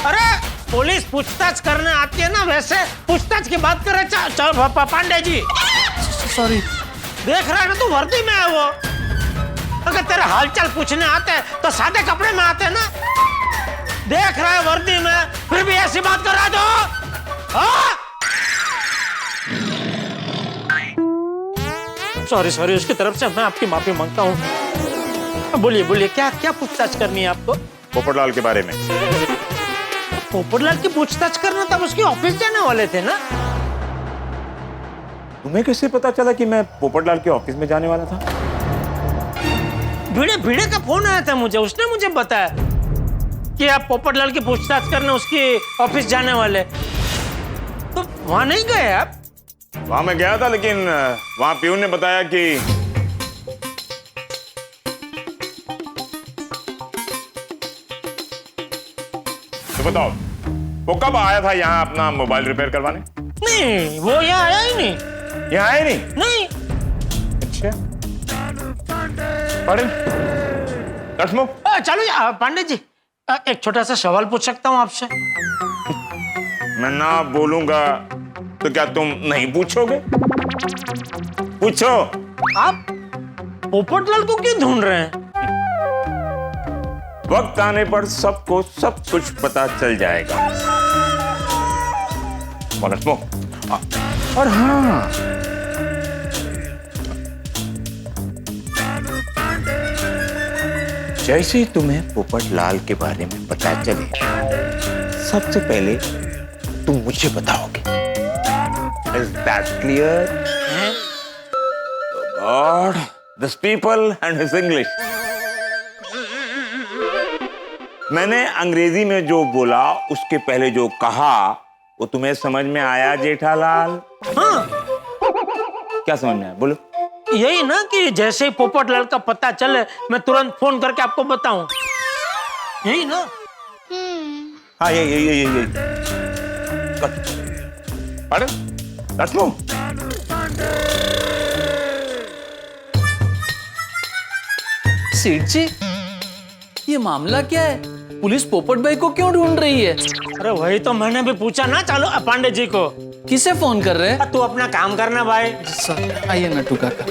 Speaker 4: अरे पुलिस पूछताछ करने आती है ना, वैसे पूछताछ की बात कर रहे। चल पांडे जी। सॉरी। देख रहा है ना तू, वर्दी में है वो। अगर तेरे हालचाल पूछने आते हैं तो सादे कपड़े में आते हैं ना। देख रहा है वर्दी में, फिर भी ऐसी बात कर रहा है तो? हाँ? सॉरी सॉरी, उसकी तरफ से मैं आपकी माफी मांगता हूँ। बोलिए बोलिए, क्या क्या पूछताछ करनी है आपको?
Speaker 12: पोपटलाल के बारे में।
Speaker 4: पोपटलाल की पूछताछ करना, तब उसके ऑफिस जाने वाले थे ना?
Speaker 12: तुम्हें कैसे पता चला कि मैं पोपटलाल के ऑफिस में जाने वाला था?
Speaker 4: भिड़े भिड़े का फोन आया था मुझे, उसने मुझे बताया कि आप पोपटलाल की पूछताछ करने उसके ऑफिस जाने वाले। तो वहां नहीं गए आप?
Speaker 12: वहां मैं गया था, लेकिन वहां प्यून ने बताया कि तो बताओ, वो कब आया था यहाँ अपना मोबाइल रिपेयर करवाने?
Speaker 4: नहीं, वो यहाँ आया ही नहीं।
Speaker 12: यहाँ आया नहीं?
Speaker 4: नहीं।
Speaker 12: अच्छा, पाटिल, लेट्स मूव।
Speaker 4: चलो पांडे जी, एक छोटा सा सवाल पूछ सकता हूँ आपसे?
Speaker 12: मैं ना बोलूंगा तो क्या तुम नहीं पूछोगे? पूछो।
Speaker 4: आप पोपटलाल को क्यों ढूंढ रहे हैं?
Speaker 12: वक्त आने पर सबको सब कुछ पता चल जाएगा। और हाँ, जैसे ही तुम्हें पोपटलाल के बारे में पता चले, सबसे पहले तुम मुझे बताओगे। Is that clear? God, this people and his English. मैंने अंग्रेजी में जो बोला, उसके पहले जो कहा, वो तुम्हें समझ में आया जेठालाल?
Speaker 4: हाँ।
Speaker 12: क्या समझ में आया? बोलो।
Speaker 4: यही ना कि जैसे ही पोपटलाल का पता चले, मैं तुरंत फोन करके आपको बताऊं। यही ना?
Speaker 12: हाँ, यही। Patil, let's move.
Speaker 17: सेठ जी, ये मामला क्या है? पुलिस पोपट भाई को क्यों ढूंढ रही है?
Speaker 4: अरे वही तो मैंने भी पूछा ना। चलो पांडे जी को।
Speaker 17: किसे फोन कर रहे हैं?
Speaker 4: तू अपना काम करना भाई।
Speaker 17: आइए नट्टू काका।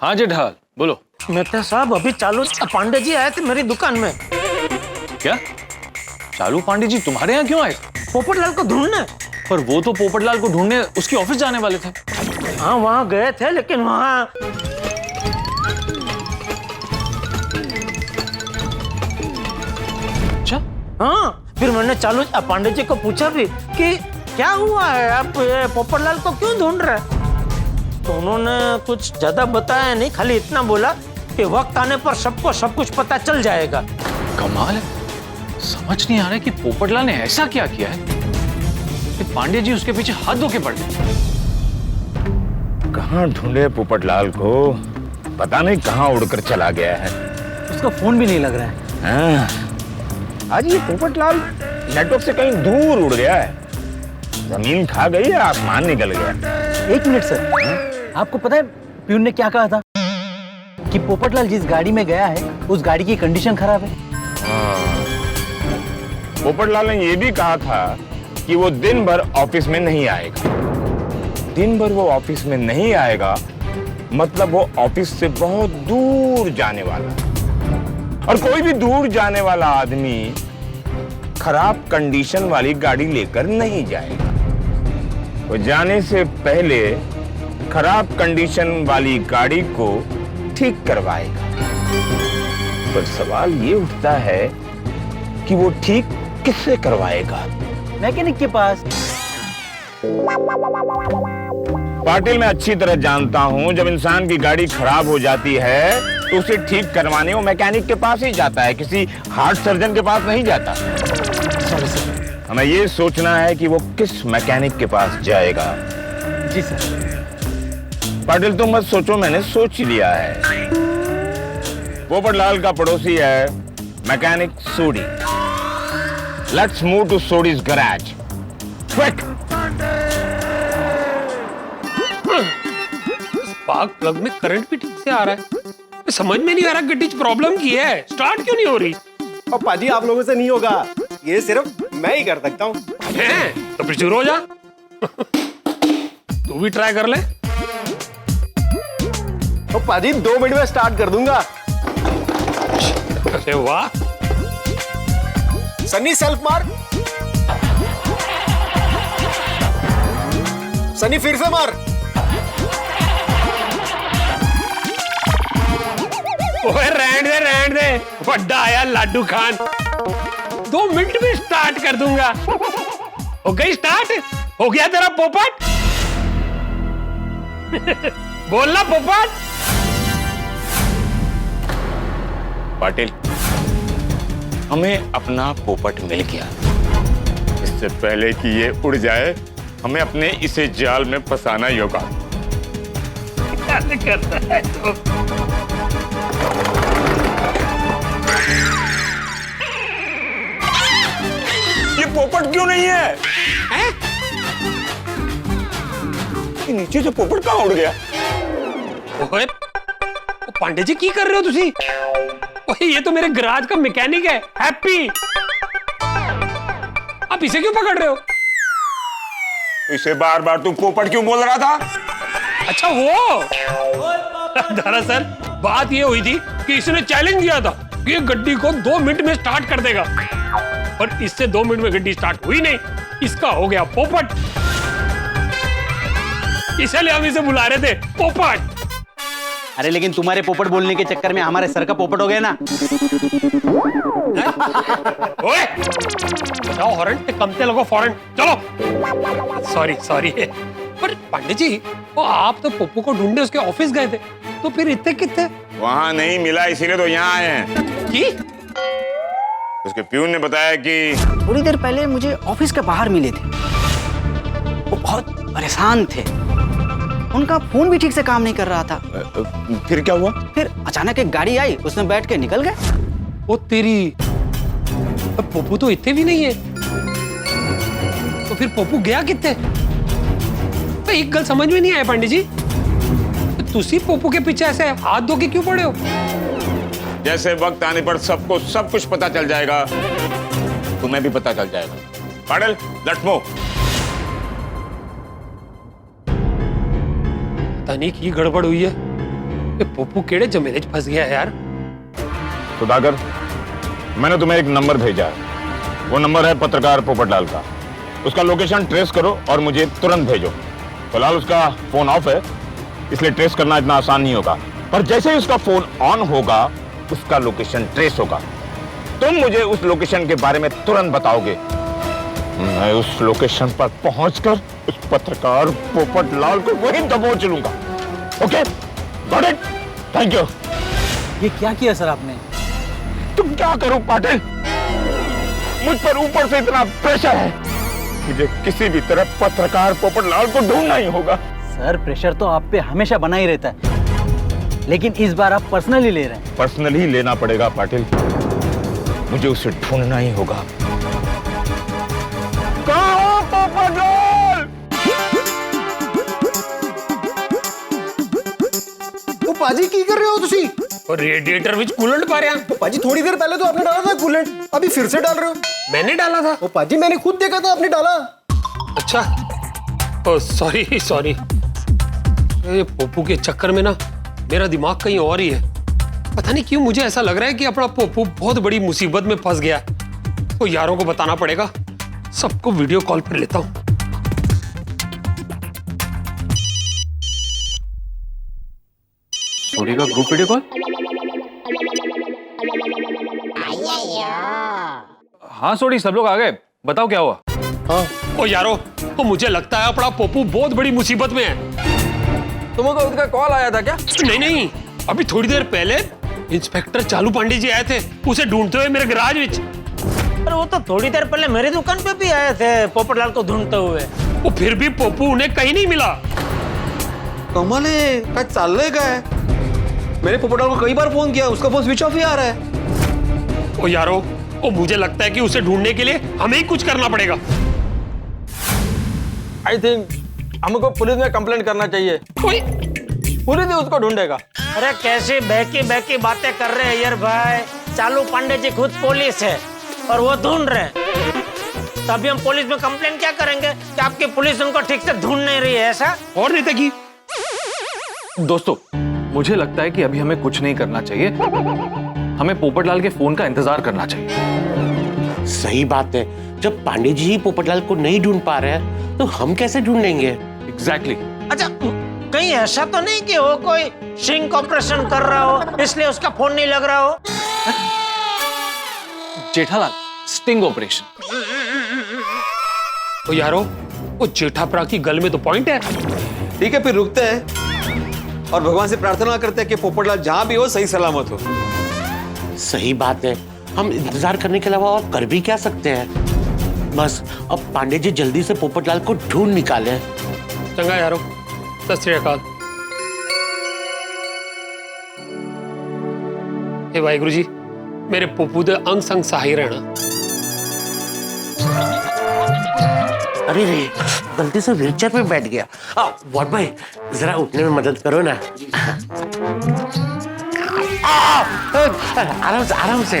Speaker 6: हाँ जेठाल, बोलो।
Speaker 4: मेहता साहब, अभी चालू पांडे जी आए थे मेरी दुकान में।
Speaker 6: क्या? चालू पांडे जी तुम्हारे यहाँ क्यों आए?
Speaker 4: पोपटलाल को ढूंढने।
Speaker 6: पर वो तो पोपटलाल को ढूंढने उसकी ऑफिस जाने वाले थे।
Speaker 4: हाँ, वहां गए थे, लेकिन वहां
Speaker 6: अच्छा।
Speaker 4: हाँ, फिर मैंने चालू पांडे जी को पूछा भी कि क्या हुआ है, आप ये पोपटलाल को क्यों ढूंढ रहे हैं? तो उन्होंने कुछ ज्यादा बताया नहीं, खाली इतना बोला कि वक्त आने पर सबको सब कुछ पता चल जाएगा।
Speaker 6: कमाल है, समझ नहीं आ रहा है कि पोपटलाल ने ऐसा क्या किया है कि पांडे जी उसके पीछे हाथ धो के पड़ गए।
Speaker 12: कहाँ ढूंढे पोपटलाल को? पता नहीं कहाँ उड़कर चला गया है।
Speaker 16: उसका फोन भी नहीं लग रहा है।
Speaker 12: हाँ, आज ये पोपटलाल नेटवर्क से कहीं दूर उड़ गया है। जमीन खा गई है, आसमान निकल गया।
Speaker 16: एक मिनट सर, आपको पता है प्यून ने क्या कहा था? कि पोपटलाल जिस गाड़ी में गया है, उस गाड़ी की कंडीशन खराब है।
Speaker 12: पोपटलाल ने ये भी कहा था कि वो दिन भर ऑफिस में नहीं आएगा। दिन भर वो ऑफिस में नहीं आएगा, मतलब वो ऑफिस से बहुत दूर जाने वाला। और कोई भी दूर जाने वाला आदमी खराब कंडीशन वाली गाड़ी लेकर नहीं जाएगा। वो जाने से पहले खराब कंडीशन वाली गाड़ी को ठीक करवाएगा। पर सवाल ये उठता है कि वो ठीक किससे करवाएगा?
Speaker 16: मैकेनिक के पास।
Speaker 12: पाटिल, मैं अच्छी तरह जानता हूं, जब इंसान की गाड़ी खराब हो जाती है तो उसे ठीक करवाने वो मैकेनिक के पास ही जाता है, किसी हार्ट सर्जन के पास नहीं जाता। हमें ये सोचना है कि वो किस मैकेनिक के पास जाएगा।
Speaker 16: जी सर।
Speaker 12: पाटिल, तुम मत सोचो, मैंने सोच लिया है। पोपटलाल का पड़ोसी है mechanic Sodhi. Let's move to Sodhi's garage, quick.
Speaker 5: Spark plug में करंट भी ठीक से आ रहा है। समझ में नहीं आ रहा गड्डी प्रॉब्लम की है, स्टार्ट क्यों नहीं हो रही?
Speaker 18: और पाजी, आप लोगों से नहीं होगा, ये सिर्फ मैं ही कर सकता हूँ।
Speaker 5: तो फिर शुरू हो जा। तू भी ट्राई कर ले।
Speaker 18: तो पाजी 2 मिनट में स्टार्ट कर दूंगा।
Speaker 5: अरे वाह।
Speaker 18: Sunny self mark. सनी फिर से मार।
Speaker 5: ओए रहने दे बड्डा आया लाडू खान। 2 मिनट में स्टार्ट कर दूंगा। हो गई स्टार्ट? हो गया तेरा पोपट? बोलना पोपट।
Speaker 12: पाटिल, हमें अपना पोपट मिल गया। इससे पहले कि ये उड़ जाए, हमें अपने इसे जाल में फंसाना ही होगा।
Speaker 5: क्या करता है तो?
Speaker 12: ये पोपट क्यों नहीं है? ये नीचे से पोपट कहाँ उड़ गया?
Speaker 5: ओए, पांडे जी की कर रहे हो तुसी? ओए, ये तो मेरे गराज का मैकेनिक है, हैप्पी। आप इसे क्यों पकड़ रहे हो?
Speaker 12: इसे बार बार तू पोपट क्यों बोल रहा था?
Speaker 5: अच्छा वो दरअसल बात ये हुई थी कि इसने चैलेंज दिया था कि ये गड्डी को 2 मिनट में स्टार्ट कर देगा, और इससे 2 मिनट में गड्डी स्टार्ट हुई नहीं। इसका हो गया पोपट, इसलिए हम इसे बुला रहे थे पोपट।
Speaker 15: अरे लेकिन तुम्हारे पोपट बोलने के चक्कर में हमारे सर का पोपट हो गया ना।
Speaker 5: ओए, बताओ हॉर्न ते कमते लगो फौरन, चलो। सॉरी पर पांडे जी, वो आप तो पप्पू को ढूंढने उसके ऑफिस गए थे, तो फिर इतने कितने?
Speaker 12: वहां नहीं मिला, इसीलिए तो यहाँ आए हैं।
Speaker 5: की?
Speaker 12: उसके प्यून ने बताया कि
Speaker 15: थोड़ी देर पहले मुझे ऑफिस के बाहर मिले थे। वो बहुत परेशान थे, उनका फोन भी ठीक से काम नहीं कर रहा था।
Speaker 12: फिर क्या हुआ?
Speaker 15: फिर अचानक एक गाड़ी आई, उसमें बैठ के निकल गए।
Speaker 5: वो तेरी, अब पप्पू तो इतने भी नहीं है, तो फिर पप्पू गया कितने? तो एक गल समझ में नहीं आया पांडे जी, तुसी पप्पू के पीछे ऐसे हाथ धो के क्यों पड़े हो?
Speaker 12: जैसे वक्त आने पर सबको सब कुछ पता चल जाएगा, तुम्हें भी पता चल जाएगा। Patil, let's move.
Speaker 5: पता नहीं की गड़बड़ हुई है, ये पप्पू केड़े जमेले च फंस गया है यार।
Speaker 12: सुधाकर, मैंने तुम्हें एक नंबर भेजा है। वो नंबर है पत्रकार पोपटलाल का। उसका लोकेशन ट्रेस करो और मुझे तुरंत भेजो। फिलहाल उसका फोन ऑफ है, इसलिए ट्रेस करना इतना आसान नहीं होगा, पर जैसे ही उसका फोन ऑन होगा उसका लोकेशन ट्रेस होगा। तुम मुझे उस लोकेशन के बारे में तुरंत बताओगे। मैं उस लोकेशन पर पहुंचकर उस पत्रकार पोपटलाल को वहीं दबोच लूंगा। Okay, got it? Thank you.
Speaker 16: ये क्या किया सर आपने?
Speaker 12: तुम क्या करूं पाटिल, मुझ पर ऊपर से इतना प्रेशर है, मुझे किसी भी तरह पत्रकार पोपटलाल को ढूंढना ही होगा।
Speaker 16: सर प्रेशर तो आप पे हमेशा बना ही रहता है, लेकिन इस बार आप पर्सनली ले रहे हैं।
Speaker 12: पर्सनली लेना पड़ेगा पाटिल, मुझे उसे ढूंढना ही होगा। कहाँ हो पोपटलाल?
Speaker 18: ओ पाजी की कर रहे हो तुसी?
Speaker 5: और रेडिएटर विच कूलेंट पा रहे हैं।
Speaker 18: पाजी थोड़ी देर पहले तो आपने डाला था कूलेंट, अभी फिर से डाल रहे हो।
Speaker 5: मैंने डाला था?
Speaker 18: ओ पाजी मैंने खुद देखा था आपने डाला।
Speaker 5: अच्छा, ओ सॉरी। ये पोपू के चक्कर में ना मेरा दिमाग कहीं और ही है। पता नहीं क्यों मुझे ऐसा लग रहा है कि अपना पोपू बहुत बड़ी मुसीबत में फंस गया। तो यारों को बताना पड़ेगा, सबको वीडियो कॉल पर लेता हूं।
Speaker 6: सोडी का ग्रुप वीडियो कॉल? हाँ सोडी, सब लोग आ गए, बताओ क्या हुआ?
Speaker 5: हाँ। ओ यारो, तो मुझे लगता है अपना पोपू बहुत बड़ी मुसीबत में है।
Speaker 11: तुमको उसका कॉल आया था क्या?
Speaker 5: नहीं, अभी थोड़ी देर पहले इंस्पेक्टर चालू पांडे जी आए थे उसे ढूंढते हुए मेरे गैराज में।
Speaker 4: अरे वो तो थोड़ी देर पहले मेरी दुकान पे भी आए थे पोपटलाल को ढूंढते हुए।
Speaker 5: वो फिर भी पोपू उन्हें कहीं नहीं मिला।
Speaker 11: कमाल है, क्या चल रहा है? मैंने पोपटलाल को कई बार फोन किया, उसका फोन स्विच ऑफ ही आ रहा है।
Speaker 5: ओ यारो, ओ मुझे लगता है कि उसे ढूंढने के लिए हमें ही कुछ करना पड़ेगा।
Speaker 11: आई थिंक हमको पुलिस में कंप्लेंट करना चाहिए। पुलिस ही उसको ढूंढेगा।
Speaker 4: अरे कैसी बहकी बातें कर रहे हैं यार भाई। चालू पांडे जी खुद पुलिस है और वो ढूंढ रहे हैं, तभी हम पुलिस में कंप्लेंट क्या करेंगे कि आपकी पुलिस उनको ठीक से ढूंढ नहीं रही है ऐसा?
Speaker 5: और नहीं तकी।
Speaker 6: दोस्तों, मुझे लगता है कि अभी हमें कुछ नहीं करना चाहिए, हमें पोपटलाल के फोन का इंतजार करना चाहिए।
Speaker 7: सही बात है, जब पांडे जी ही पोपटलाल को नहीं ढूंढ पा रहे हैं तो हम कैसे ढूंढेंगे?
Speaker 6: एग्जैक्टली।
Speaker 4: अच्छा, कहीं ऐसा तो नहीं कि वो कोई सिंक ऑपरेशन कर रहा हो इसलिए उसका फोन नहीं लग रहा हो?
Speaker 6: Jethalal, sting operation.
Speaker 5: तो यारो, वो जेठाप्रा की गल में तो पॉइंट है।
Speaker 11: ठीक है, फिर रुकते हैं और भगवान से प्रार्थना करते हैं कि पोपटलाल जहां भी हो सही सलामत हो।
Speaker 7: सही बात है, हम इंतजार करने के अलावा और कर भी क्या सकते हैं। बस अब पांडे जी जल्दी से पोपटलाल को ढूंढ निकाले।
Speaker 5: चंगा यारो, सत श्री अकाल। हे वाहिगुरु जी, मेरे पप्पू दे अंग संग सहाय रहना।
Speaker 7: अरे रे, गलती से व्हीलचेयर पे बैठ गया। वार्ड भाई, जरा उठने में मदद करो ना। आराम से।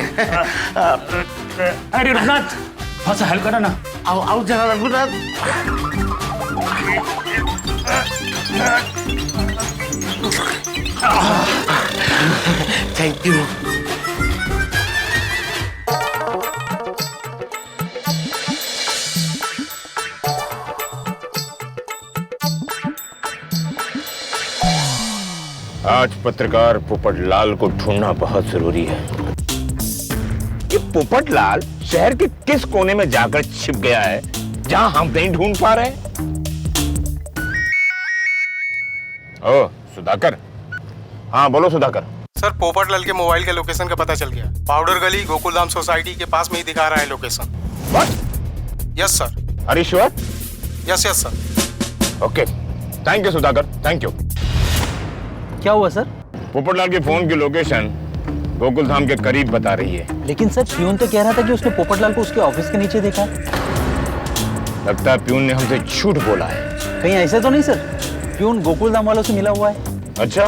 Speaker 1: अरे रघुनाथ, थोड़ा सा हेल्प करो ना।
Speaker 7: आओ जरा रघुनाथ। Thank you.
Speaker 12: आज पत्रकार पोपटलाल को ढूंढना बहुत जरूरी है। ये पोपटलाल शहर के किस कोने में जाकर छिप गया है जहां हम नहीं ढूंढ पा रहे? ओ सुधाकर। हाँ बोलो सुधाकर।
Speaker 18: सर, पोपटलाल के मोबाइल के लोकेशन का पता चल गया। पाउडर गली गोकुलधाम सोसाइटी के पास में ही दिखा रहा है location.
Speaker 12: What?
Speaker 18: Yes sir.
Speaker 12: Are you sure?
Speaker 18: Yes sir.
Speaker 12: Okay, thank you Sudhakar, thank you.
Speaker 16: क्या हुआ सर?
Speaker 12: पोपटलाल के फोन की लोकेशन गोकुलधाम के करीब बता रही है।
Speaker 16: लेकिन सर, प्यून तो कह रहा था कि उसने पोपटलाल को उसके ऑफिस के नीचे देखा।
Speaker 12: लगता है प्यून ने हमसे झूठ बोला है।
Speaker 16: कहीं ऐसा तो नहीं सर, प्यून गोकुलधाम वालों से मिला हुआ है?
Speaker 12: अच्छा,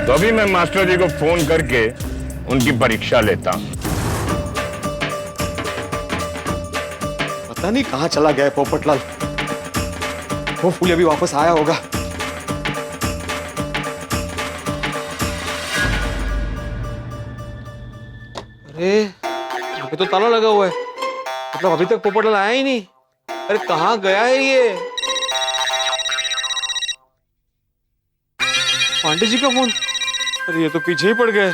Speaker 12: तो अभी मैं मास्टर जी को फोन करके उनकी परीक्षा लेता हूं।
Speaker 11: पता नहीं कहां चला गया है पोपटलाल। होपफुली अभी वापस आया होगा। अरे यहाँ पे तो ताला लगा हुआ है, मतलब अभी तक पोपटलाल आया ही नहीं। अरे कहाँ गया है ये? पांडे जी का फोन। अरे ये तो पीछे ही पड़ गए।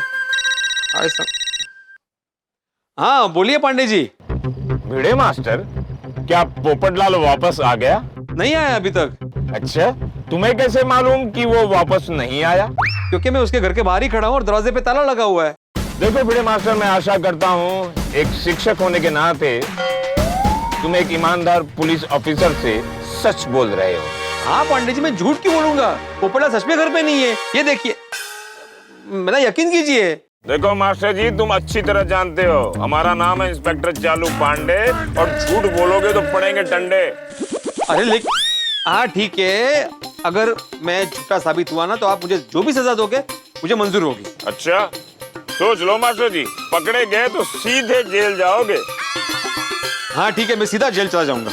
Speaker 11: हाँ बोलिए पांडे जी।
Speaker 12: भिड़े मास्टर, क्या पोपटलाल वापस आ गया?
Speaker 11: नहीं आया अभी तक।
Speaker 12: अच्छा, तुम्हें कैसे मालूम कि वो वापस नहीं आया?
Speaker 11: क्योंकि मैं उसके घर के बाहर ही खड़ा हूँ और दरवाजे पे ताला लगा हुआ है।
Speaker 12: देखो भिड़े मास्टर, मैं आशा करता हूँ एक शिक्षक होने के नाते तुम एक ईमानदार पुलिस ऑफिसर से सच बोल रहे हो।
Speaker 11: हाँ पांडे जी, मैं झूठ क्यों बोलूंगा? पोपटलाल सच में घर पे नहीं है। ये देखिए, मेरा यकीन कीजिए।
Speaker 12: देखो मास्टर जी, तुम अच्छी तरह जानते हो हमारा नाम है इंस्पेक्टर चालू पांडे, और झूठ बोलोगे तो पड़ेंगे डंडे।
Speaker 11: अरे लेकिन हाँ ठीक है, अगर मैं झूठा साबित हुआ ना तो आप मुझे जो भी सजा दोगे मुझे मंजूर होगी।
Speaker 12: अच्छा, सोच लो मास्टर जी, पकड़े गए तो सीधे जेल जाओगे।
Speaker 11: हाँ ठीक है, मैं सीधा जेल चला जाऊंगा।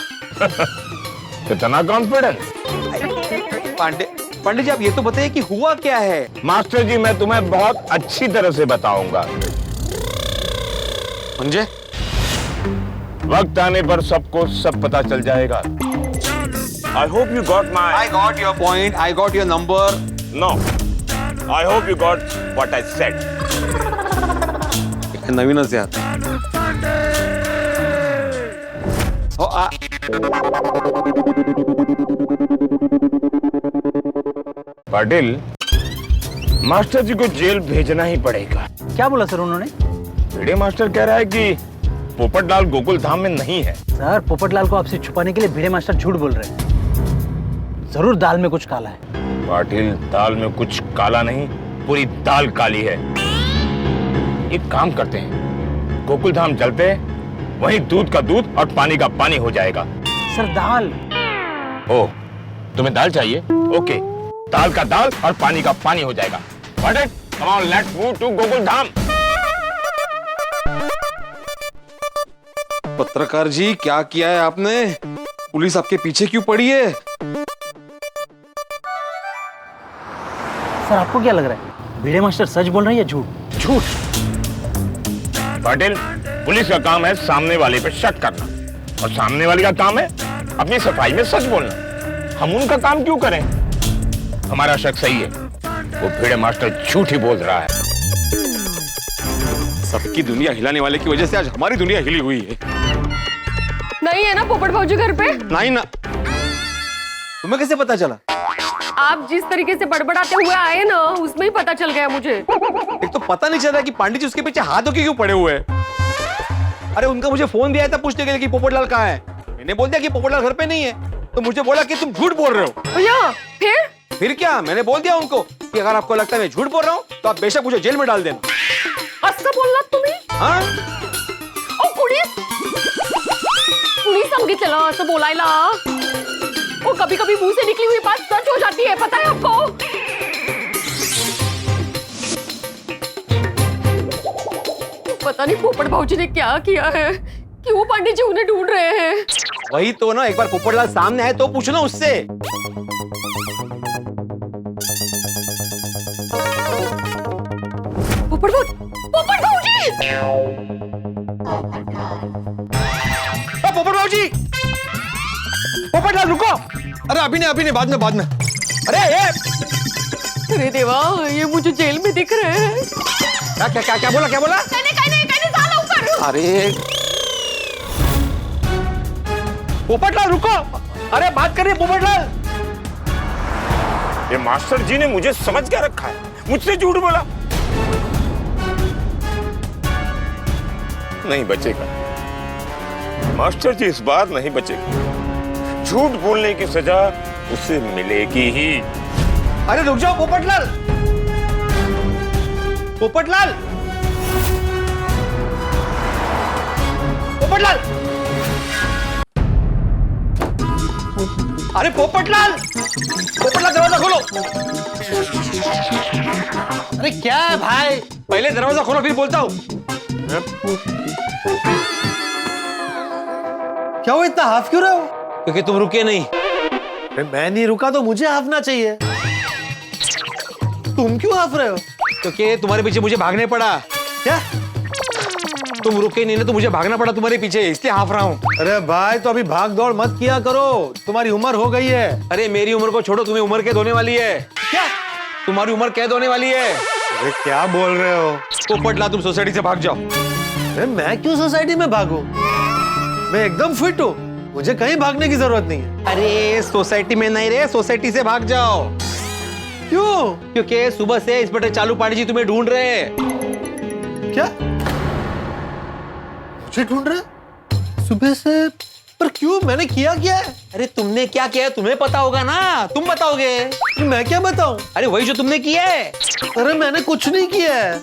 Speaker 12: इतना कॉन्फिडेंट?
Speaker 11: पांडे जी, आप ये तो बताइए कि हुआ क्या है?
Speaker 12: मास्टर जी, मैं तुम्हें बहुत अच्छी तरह से बताऊंगा।
Speaker 11: समझे?
Speaker 12: वक्त आने पर सबको सब पता चल जाएगा। I hope you got my...
Speaker 11: I got your point. I got your number.
Speaker 12: No. I hope you got what I said.
Speaker 11: नवीन से आता।
Speaker 12: पाटिल, मास्टर जी को जेल भेजना ही पड़ेगा।
Speaker 16: क्या बोला सर उन्होंने?
Speaker 12: भिड़े मास्टर कह रहा है कि पोपटलाल गोकुल धाम में नहीं है।
Speaker 16: सर, पोपटलाल को आपसे छुपाने के लिए भिड़े मास्टर झूठ बोल रहे हैं। जरूर दाल में कुछ काला है।
Speaker 12: पाटिल, दाल में कुछ काला नहीं, पूरी दाल काली है। एक काम करते हैं, गोकुल धाम चलते हैं, वहीं दूध का दूध और पानी का पानी हो जाएगा।
Speaker 16: सर, दाल।
Speaker 12: ओ, तुम्हें दाल चाहिए? ओके, दाल का दाल और पानी का पानी हो जाएगा। Come on, let's move to Gokul Dham.
Speaker 11: पत्रकार जी, क्या किया है आपने? पुलिस आपके पीछे क्यों पड़ी है?
Speaker 16: सर, आपको क्या लग रहा है, भिड़े मास्टर सच बोल रहे हैं या झूठ?
Speaker 12: झूठ। पाटिल, पुलिस का काम है सामने वाले पे शक करना, और सामने वाले का काम है अपनी सफाई में सच बोलना। हम उनका काम क्यों करें? हमारा शक सही है, वो भिड़े मास्टर झूठ ही बोल रहा है।
Speaker 11: सबकी दुनिया हिलाने वाले की वजह से आज हमारी दुनिया हिली हुई है।
Speaker 3: नहीं है ना पोपट भाऊजी घर पे?
Speaker 11: नहीं ना। तुम्हें कैसे पता चला?
Speaker 3: आप जिस तरीके से बड़बड़ाते हुए आए ना, उसमें ही पता चल गया मुझे।
Speaker 11: एक तो पता नहीं चल रहा कि पांडे जी उसके पीछे हाथ होके क्यों पड़े हुए हैं। अरे उनका मुझे फोन भी आया था पूछने के लिए कि पोपटलाल कहाँ है। मैंने बोल दिया कि पोपटलाल घर पे नहीं है, तो मुझे बोला कि तुम झूठ बोल रहे हो।
Speaker 3: भैया
Speaker 11: फिर क्या, मैंने बोल दिया उनको कि अगर आपको लगता है मैं झूठ बोल रहा हूँ तो आप बेशक मुझे जेल में डाल देना।
Speaker 3: असं बोललात तुम्ही?
Speaker 11: हाँ?
Speaker 3: ओ कुणी सांगितलं असं बोलायला? वो कभी कभी मुंह से निकली हुई बात सच हो जाती है, पता है आपको? पता नहीं पोपट भाऊजी ने क्या किया है कि वो पांडे जी उन्हें ढूंढ रहे हैं।
Speaker 11: वही तो ना, एक बार पोपटलाल सामने आए तो पूछो ना उससे।
Speaker 3: पोपट भाऊजी!
Speaker 11: पोपट भाऊजी! पोपटलाल रुको!
Speaker 9: अरे अभी नहीं, बाद में।
Speaker 3: अरे देवा, ये मुझे जेल में दिख रहे हैं।
Speaker 11: क्या बोला?
Speaker 3: कहने जा ऊपर।
Speaker 11: अरे पोपटलाल रुको! अरे बात करिए पोपटलाल।
Speaker 12: ये मास्टर जी ने मुझे समझ क्या रखा है, मुझसे झूठ बोला। नहीं बचेगा, मास्टर जी इस बार नहीं बचेगा। झूठ बोलने की सजा उसे मिलेगी ही।
Speaker 11: अरे रुक जाओ पोपटलाल! पोपटलाल! अरे पोपटलाल! दरवाजा खोलो!
Speaker 9: अरे क्या है भाई?
Speaker 11: पहले दरवाजा खोलो फिर बोलता हूँ।
Speaker 9: क्या हुआ, इतना हाफ क्यों रहे हो?
Speaker 11: क्योंकि तुम रुके नहीं।
Speaker 9: अरे मैं नहीं रुका तो मुझे हाफना चाहिए। तुम क्यों हाफ रहे हो?
Speaker 11: क्योंकि तुम्हारे पीछे मुझे भागने पड़ा।
Speaker 9: क्या?
Speaker 11: तुम रुके नहीं ना तो मुझे भागना पड़ा तुम्हारे पीछे, इसलिए हाफ रहा हूँ।
Speaker 9: अरे भाई तो अभी भाग दौड़ मत किया करो, तुम्हारी उम्र हो गई है।
Speaker 11: अरे मेरी उम्र को छोड़ो, तुम्हें उम्र कैद होने वाली है।
Speaker 9: क्या?
Speaker 11: तुम्हारी उम्र कैद होने वाली है।
Speaker 9: अरे क्या बोल रहे हो?
Speaker 11: पोपटलाल तुम सोसाइटी से भाग जाओ।
Speaker 9: अरे मैं क्यों सोसाइटी में भागूं? मैं एकदम फिट हूँ, मुझे कहीं भागने की जरूरत नहीं है।
Speaker 11: अरे सोसाइटी में नहीं रे, सोसाइटी से भाग जाओ।
Speaker 9: क्यों?
Speaker 11: क्योंकि सुबह से इंस्पेक्टर चालू पांडे जी तुम्हें ढूंढ रहे हैं।
Speaker 9: क्या? मुझे ढूंढ रहे? सुबह से? पर क्यों, मैंने किया क्या है?
Speaker 11: अरे तुमने क्या किया है तुम्हें पता होगा ना, तुम बताओगे।
Speaker 9: मैं क्या बताऊं?
Speaker 11: अरे वही जो तुमने किया है।
Speaker 9: अरे मैंने कुछ नहीं किया है।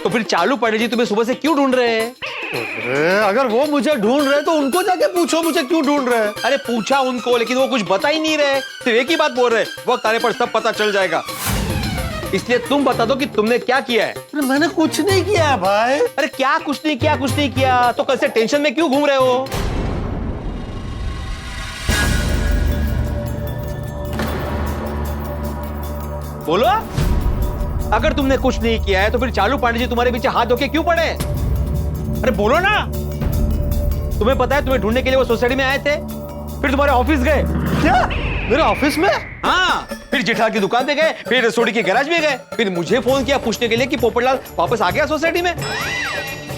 Speaker 11: तो फिर चालू पांडे जी तुम्हें सुबह से क्यों ढूंढ रहे हैं?
Speaker 9: अरे अगर वो मुझे ढूंढ रहे तो उनको जाके पूछो मुझे क्यों ढूंढ रहे हैं।
Speaker 11: अरे पूछा उनको, लेकिन वो कुछ बता ही नहीं रहे, सिर्फ एक ही बात बोल रहे, वक्त आने पर सब पता चल जाएगा। इसलिए तुम बता दो कि तुमने क्या किया है।
Speaker 9: अरे मैंने कुछ नहीं किया है भाई।
Speaker 11: अरे क्या कुछ नहीं किया? तो कल से टेंशन में क्यों घूम रहे हो? बोलो, अगर तुमने कुछ नहीं किया है तो फिर चालू पांडे जी तुम्हारे पीछे हाथ धोके क्यों पड़े? अरे बोलो ना। तुम्हें पता है तुम्हें ढूंढने के लिए वो सोसाइटी में आए थे, फिर तुम्हारे ऑफिस गए।
Speaker 9: क्या? मेरे ऑफिस में?
Speaker 11: हाँ, फिर जेठालाल की दुकान पे गए, फिर सोडी के गैराज में गए, फिर मुझे फोन किया पूछने के लिए कि पोपटलाल वापस आ गया सोसाइटी में।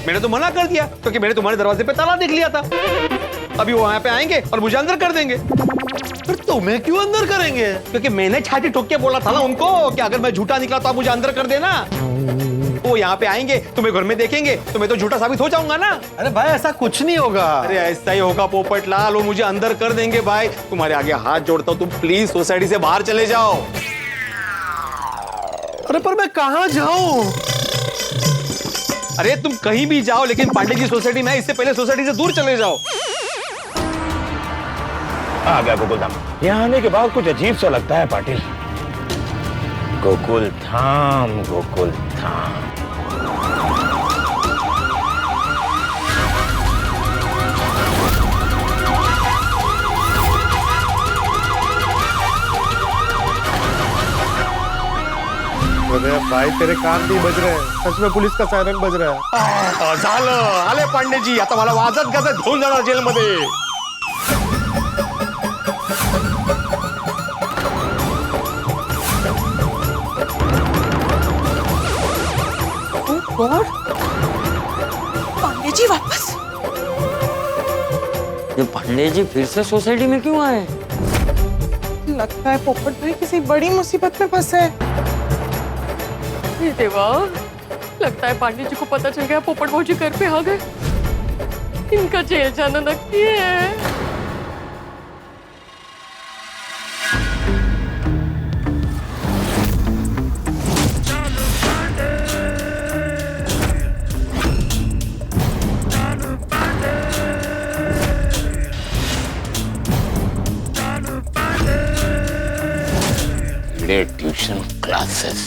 Speaker 11: मैंने तो मना कर दिया क्योंकि मैंने तुम्हारे दरवाजे पे ताला देख लिया था। अभी वो यहाँ पे आएंगे और मुझे अंदर कर देंगे।
Speaker 9: फिर तुम्हें क्यों अंदर करेंगे?
Speaker 11: क्योंकि मैंने छाती ठोक के बोला था ना उनको कि अगर मैं झूठा निकला तो आप मुझे अंदर कर देना। वो यहाँ पे आएंगे, तुम्हें घर में देखेंगे तो मैं तो झूठा साबित हो जाऊंगा ना।
Speaker 9: अरे भाई ऐसा कुछ नहीं होगा।
Speaker 11: अरे ऐसा ही होगा पोपटलाल, वो मुझे अंदर कर देंगे। भाई तुम्हारे आगे हाथ जोड़ता हूँ, तुम प्लीज सोसाइटी से बाहर चले जाओ।
Speaker 9: अरे पर मैं कहाँ जाऊं?
Speaker 11: अरे तुम कहीं भी जाओ, लेकिन पांडे जी सोसाइटी में, इससे पहले सोसाइटी से दूर चले जाओ।
Speaker 12: आ गया गोकुलधाम। यहाँ आने के बाद कुछ अजीब सा लगता है पाटिल। गोकुलधाम।
Speaker 9: अरे भाई तेरे कान नहीं बज रहे हैं, सच में पुलिस का सायरन बज रहा है।
Speaker 11: झालं, आले पांडे जी, आता मला वाजत गाजत घेऊन जाणार जेलमध्ये।
Speaker 13: गॉड, पांडे जी वापस।
Speaker 19: ये पांडे जी फिर से सोसाइटी में क्यों आए?
Speaker 13: लगता है पोपट भाई किसी बड़ी मुसीबत में फंसे हैं।
Speaker 3: हे देवा, लगता है पांडे जी को पता चल गया पोपट भौजी घर पे आ गए। इनका जेल जाना नक्की है।
Speaker 1: Tuition classes